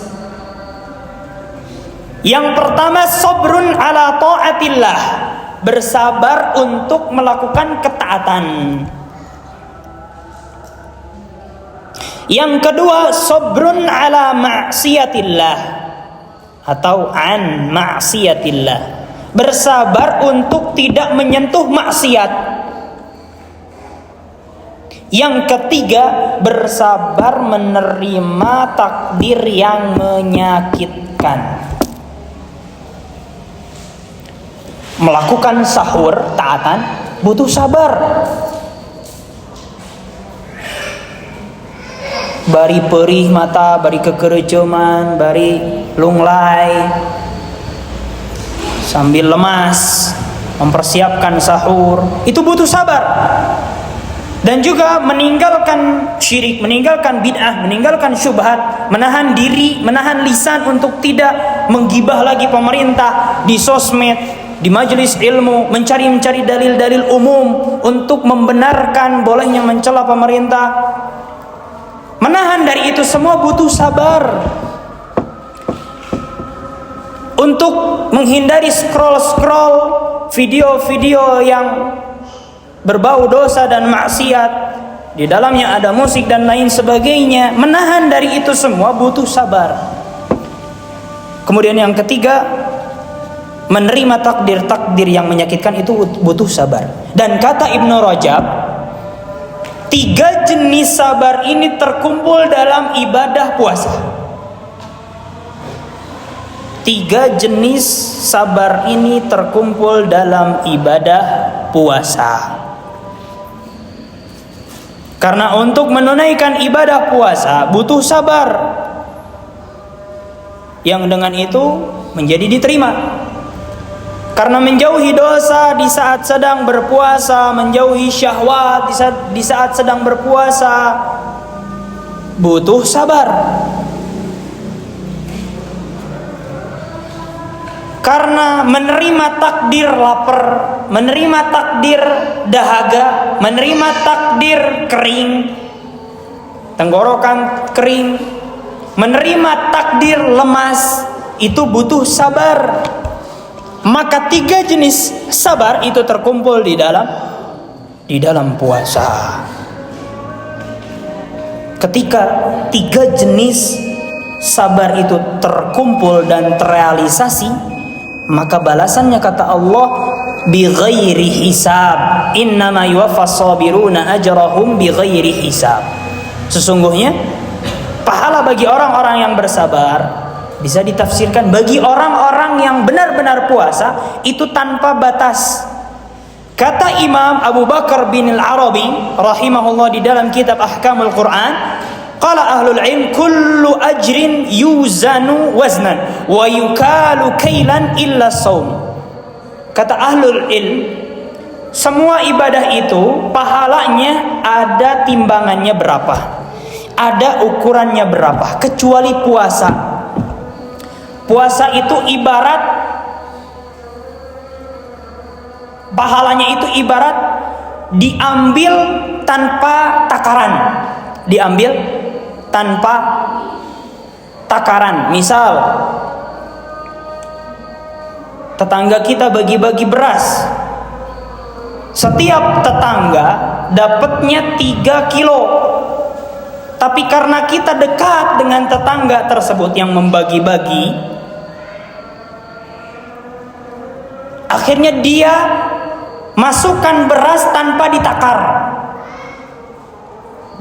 Speaker 1: Yang pertama, sabrun 'ala ta'atillah, bersabar untuk melakukan ketaatan. Yang kedua, sabrun 'ala ma'siyatillah atau an ma'siyatillah, bersabar untuk tidak menyentuh maksiat. Yang ketiga, bersabar menerima takdir yang menyakitkan. melakukan sahur, taatan, butuh sabar. Bari perih mata, bari kekereceman, bari lunglai, sambil lemas mempersiapkan sahur, itu butuh sabar. Dan juga meninggalkan syirik, meninggalkan bid'ah, meninggalkan syubhat, menahan diri, menahan lisan untuk tidak menggibah lagi pemerintah di sosmed, di majelis ilmu, mencari dalil-dalil umum untuk membenarkan bolehnya mencela pemerintah. Menahan dari itu semua butuh sabar. Untuk menghindari scroll-scroll video-video yang berbau dosa dan maksiat, di dalamnya ada musik dan lain sebagainya, menahan dari itu semua butuh sabar. Kemudian yang ketiga, menerima takdir-takdir yang menyakitkan itu butuh sabar. Dan kata Ibnu Rajab, 3 jenis sabar ini terkumpul dalam ibadah puasa. 3 jenis sabar ini terkumpul dalam ibadah puasa. Karena untuk menunaikan ibadah puasa butuh sabar, yang dengan itu menjadi diterima. Karena menjauhi dosa di saat sedang berpuasa, menjauhi syahwat di saat sedang berpuasa, butuh sabar. Karena menerima takdir lapar, menerima takdir dahaga, menerima takdir kering, tenggorokan kering, menerima takdir lemas, itu butuh sabar. Maka 3 jenis sabar itu terkumpul di dalam puasa. Ketika 3 jenis sabar itu terkumpul dan terrealisasi, maka balasannya kata Allah, bighairi hisab, innama yuwaffas sabiruna ajrahum bighairi hisab. Sesungguhnya pahala bagi orang-orang yang bersabar bisa ditafsirkan bagi orang-orang yang benar-benar puasa itu tanpa batas. Kata Imam Abu Bakar bin Al-Arabi rahimahullah di dalam kitab Ahkamul Quran, qala ahlul ilm kullu ajrin yuzanu waznan wa yukalu kailan illa saum. Kata ahlul ilm, semua ibadah itu pahalanya ada timbangannya berapa, ada ukurannya berapa, kecuali puasa. Puasa itu ibarat, pahalanya itu ibarat diambil tanpa takaran, diambil tanpa takaran. Misal tetangga kita bagi-bagi beras, setiap tetangga dapatnya 3 kilo. Tapi karena kita dekat dengan tetangga tersebut yang membagi-bagi, akhirnya dia masukkan beras tanpa ditakar,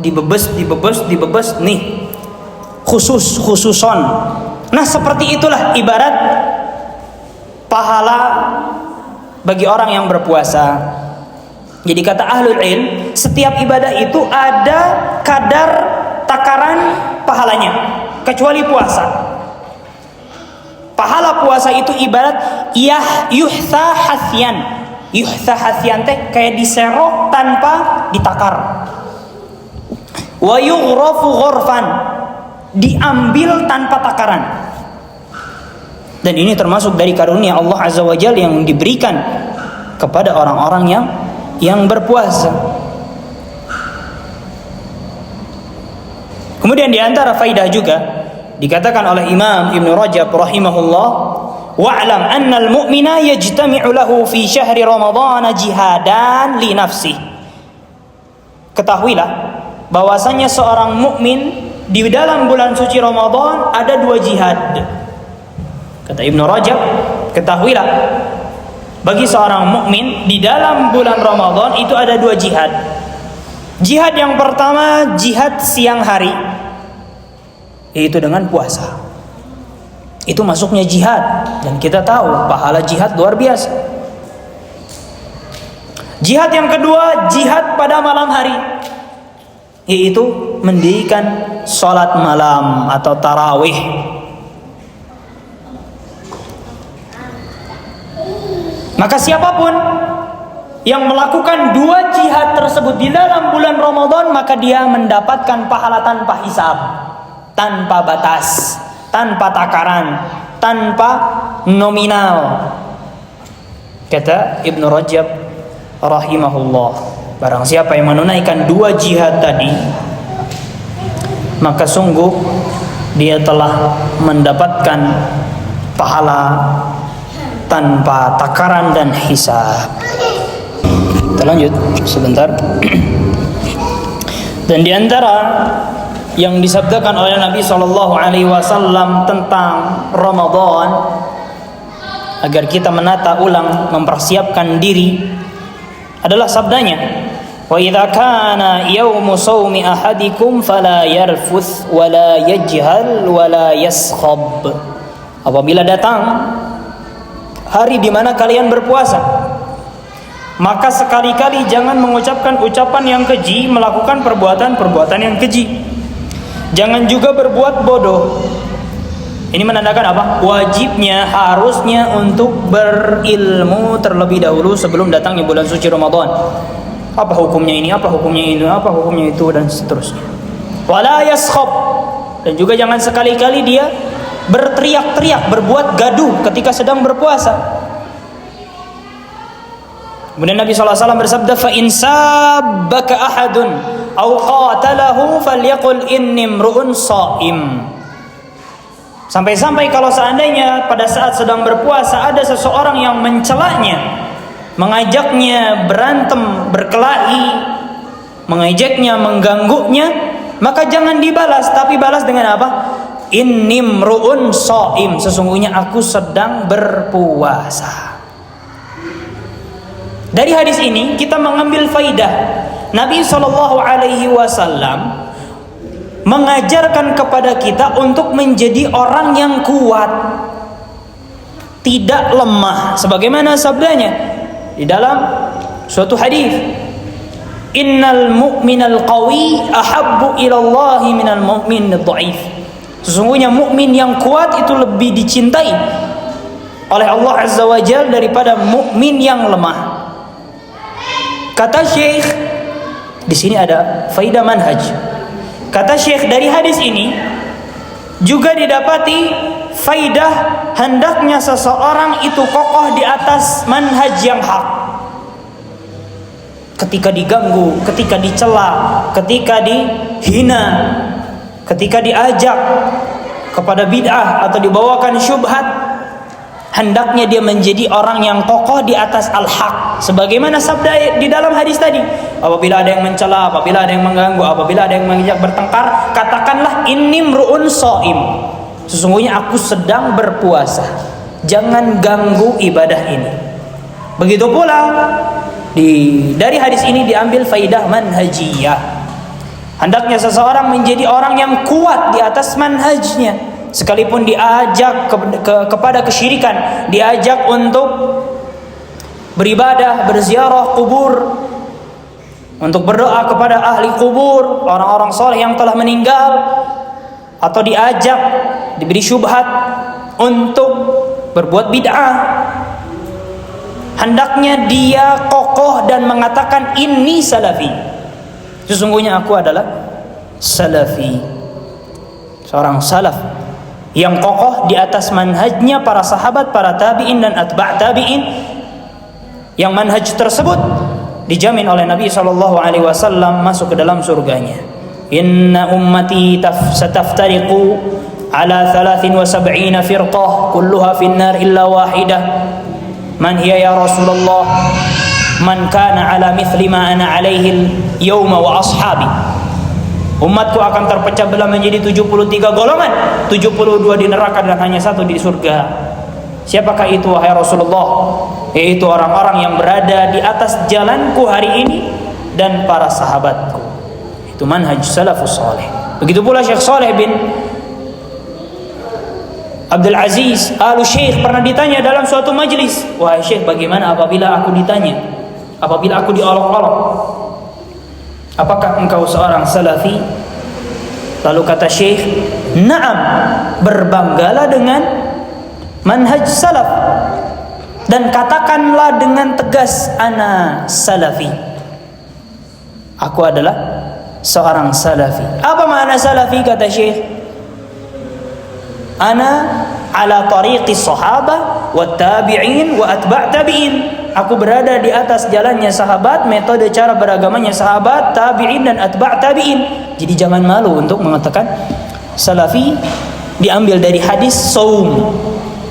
Speaker 1: dibebes nih, khususon. Nah, seperti itulah ibarat pahala bagi orang yang berpuasa. Jadi kata ahlul ilm, setiap ibadah itu ada kadar takaran pahalanya, kecuali puasa. Pahala puasa itu ibarat yuhtha hasyan. Yuhtha hasyan teh kayak diserok tanpa ditakar. Wa yughrafu ghurfan, diambil tanpa takaran. Dan ini termasuk dari karunia Allah Azza wa Jalla yang diberikan kepada orang-orang yang berpuasa. Kemudian di antara faidah juga dikatakan oleh Imam Ibnu Rajab rahimahullah, wa'lam anna al-mu'mina yajtami'u lahu fi syahri ramadhan jihadan li nafsi. Ketahuilah bahwasanya seorang mukmin di dalam bulan suci Ramadan ada 2 jihad. Kata Ibnu Rajab, ketahuilah bagi seorang mukmin di dalam bulan Ramadan itu ada 2 jihad. Jihad yang pertama jihad siang hari, yaitu dengan puasa. Itu masuknya jihad, dan kita tahu pahala jihad luar biasa. Jihad yang kedua, jihad pada malam hari, yaitu mendirikan sholat malam atau tarawih. Maka siapapun yang melakukan dua jihad tersebut di dalam bulan Ramadan, maka dia mendapatkan pahala tanpa hisab, tanpa batas, tanpa takaran, tanpa nominal. Kata Ibnu Rajab rahimahullah, barang siapa yang menunaikan dua jihad tadi, maka sungguh dia telah mendapatkan pahala tanpa takaran dan hisab. Kita lanjut sebentar. Dan di antara yang disabdakan oleh Nabi SAW tentang Ramadan, agar kita menata ulang, mempersiapkan diri, adalah sabdanya, wa idza kana yaumu shaumi ahadikum fala yarfuth wa la yajhal wa la yaskhab. Apabila datang hari di mana kalian berpuasa, maka sekali-kali jangan mengucapkan ucapan yang keji, melakukan perbuatan-perbuatan yang keji. Jangan juga berbuat bodoh. Ini menandakan apa? Wajibnya, harusnya untuk berilmu terlebih dahulu sebelum datangnya bulan suci Ramadan. Apa hukumnya ini? Apa hukumnya ini? Apa hukumnya itu? Dan seterusnya. Wala yaskhab. Dan juga jangan sekali-kali dia berteriak-teriak, berbuat gaduh ketika sedang berpuasa. Kemudian Nabi SAW bersabda, fa in sabbaka ahadun aw qatalahu falyaqul inni imru'un shaim. Sampai-sampai kalau seandainya pada saat sedang berpuasa ada seseorang yang mencelanya, mengajaknya berantem, berkelahi, mengejaknya, mengganggunya, maka jangan dibalas, tapi balas dengan apa? Inni imru'un shaim, sesungguhnya aku sedang berpuasa. Dari hadis ini kita mengambil faidah. Nabi SAW mengajarkan kepada kita untuk menjadi orang yang kuat, tidak lemah, sebagaimana sabdanya di dalam suatu hadis, innal mu'minal qawi ahabbu ilallahi minal mu'minid dhaif. Sesungguhnya mukmin yang kuat itu lebih dicintai oleh Allah Azza wa Jalla daripada mukmin yang lemah. Kata Syekh, di sini ada faidah manhaj. Kata Syekh, dari hadis ini juga didapati faidah hendaknya seseorang itu kokoh di atas manhaj yang hak. Ketika diganggu, ketika dicela, ketika dihina, ketika diajak kepada bid'ah atau dibawakan syubhat, hendaknya dia menjadi orang yang kokoh di atas al-haq, sebagaimana sabda di dalam hadis tadi. Apabila ada yang mencela, apabila ada yang mengganggu, apabila ada yang mengajak bertengkar, katakanlah inni mru'un shaim, sesungguhnya aku sedang berpuasa, jangan ganggu ibadah ini. Begitu pula dari hadis ini diambil faidah manhajiyah. Hendaknya seseorang menjadi orang yang kuat di atas manhajnya, sekalipun diajak kepada kesyirikan, diajak untuk beribadah, berziarah kubur, untuk berdoa kepada ahli kubur, orang-orang soleh yang telah meninggal, atau diajak, diberi syubhat untuk berbuat bid'ah, hendaknya dia kokoh dan mengatakan inni salafi, sesungguhnya aku adalah salafi, seorang salaf yang kokoh di atas manhajnya para sahabat, para tabi'in dan atba' tabi'in, yang manhaj tersebut dijamin oleh Nabi SAW masuk ke dalam surganya. Inna ummati sataftariqu ala 73 firqah kulluha finnar illa wahidah. Man hiya ya Rasulullah? Man kana ala mithli ma ana alaihi al-yawma wa ashabi. Umatku akan terpecah belah menjadi 73 golongan, 72 di neraka dan hanya satu di surga. Siapakah itu wahai Rasulullah? Yaitu orang-orang yang berada di atas jalanku hari ini dan para sahabatku. Itu manhaj salafus saleh. Begitu pula Syekh Saleh bin Abdul Aziz Al-Syekh pernah ditanya dalam suatu majlis, wahai Syekh, bagaimana apabila aku ditanya, apabila aku diolok-olok, apakah engkau seorang salafi? Lalu kata Syekh, na'am, berbanggalah dengan manhaj salaf dan katakanlah dengan tegas, ana salafi, aku adalah seorang salafi. Apa makna salafi? Kata Syekh, ana ala tariqi sahabah wa tabi'in wa atba' tabi'in, aku berada di atas jalannya sahabat, metode cara beragamanya sahabat, tabi'in dan atba' tabi'in. Jadi jangan malu untuk mengatakan salafi. Diambil dari hadis saum,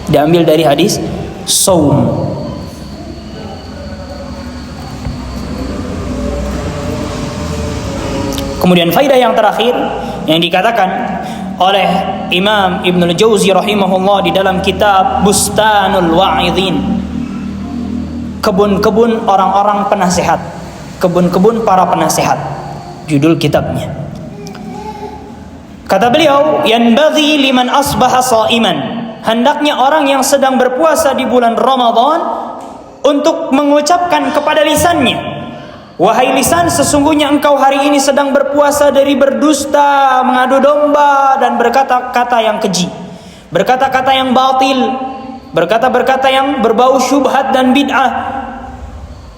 Speaker 1: diambil dari hadis saum. Kemudian faedah yang terakhir yang dikatakan oleh Imam Ibnul Jauzi rahimahullah di dalam kitab Bustanul Wa'idhin, kebun-kebun orang-orang penasehat, kebun-kebun para penasehat, judul kitabnya. Kata beliau, yanbaghi liman asbaha shaiman, hendaknya orang yang sedang berpuasa di bulan Ramadan untuk mengucapkan kepada lisannya, wahai lisan, sesungguhnya engkau hari ini sedang berpuasa dari berdusta, mengadu domba, dan berkata-kata yang keji, berkata-kata yang batil, berkata-berkata yang berbau syubhat dan bid'ah.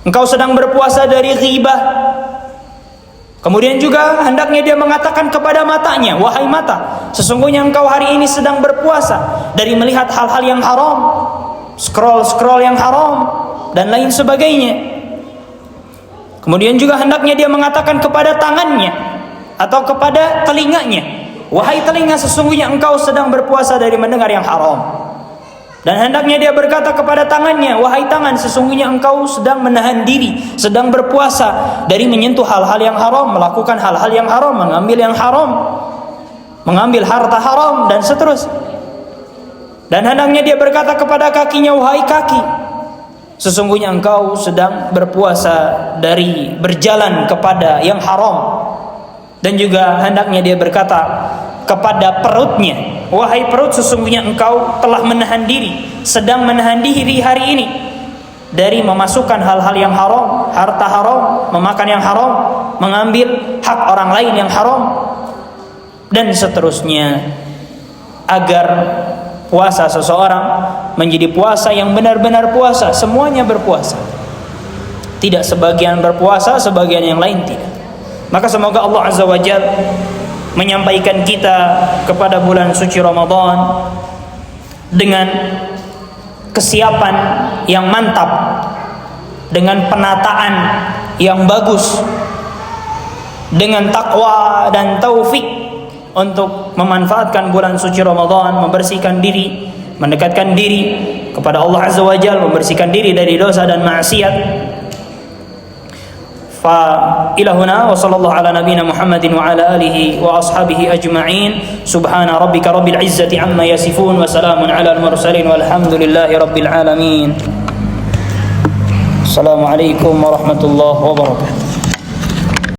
Speaker 1: Engkau sedang berpuasa dari ghibah. Kemudian juga hendaknya dia mengatakan kepada matanya, wahai mata, sesungguhnya engkau hari ini sedang berpuasa dari melihat hal-hal yang haram, scroll yang haram, dan lain sebagainya. Kemudian juga hendaknya dia mengatakan kepada tangannya atau kepada telinganya, wahai telinga, sesungguhnya engkau sedang berpuasa dari mendengar yang haram. Dan hendaknya dia berkata kepada tangannya, wahai tangan, sesungguhnya engkau sedang menahan diri, sedang berpuasa dari menyentuh hal-hal yang haram, melakukan hal-hal yang haram, mengambil yang haram, mengambil harta haram, dan seterusnya. Dan hendaknya dia berkata kepada kakinya, wahai kaki, sesungguhnya engkau sedang berpuasa dari berjalan kepada yang haram. Dan juga hendaknya dia berkata kepada perutnya, wahai perut, sesungguhnya engkau telah menahan diri, sedang menahan diri hari ini dari memasukkan hal-hal yang haram, harta haram, memakan yang haram, mengambil hak orang lain yang haram, dan seterusnya, agar puasa seseorang menjadi puasa yang benar-benar puasa, semuanya berpuasa, tidak sebagian berpuasa, sebagian yang lain tidak. Maka semoga Allah Azza wa Jalla menyampaikan kita kepada bulan suci Ramadan dengan kesiapan yang mantap, dengan penataan yang bagus, dengan takwa dan taufik untuk memanfaatkan bulan suci Ramadan, membersihkan diri, mendekatkan diri kepada Allah Azza wa Jalla, membersihkan diri dari dosa dan maksiat. فإلى هنا وصلى الله على نبينا محمد وعلى آله وأصحابه أجمعين سبحان ربك رب العزة عما يصفون وسلام على المرسلين والحمد لله رب العالمين. السلام عليكم ورحمة الله وبركاته.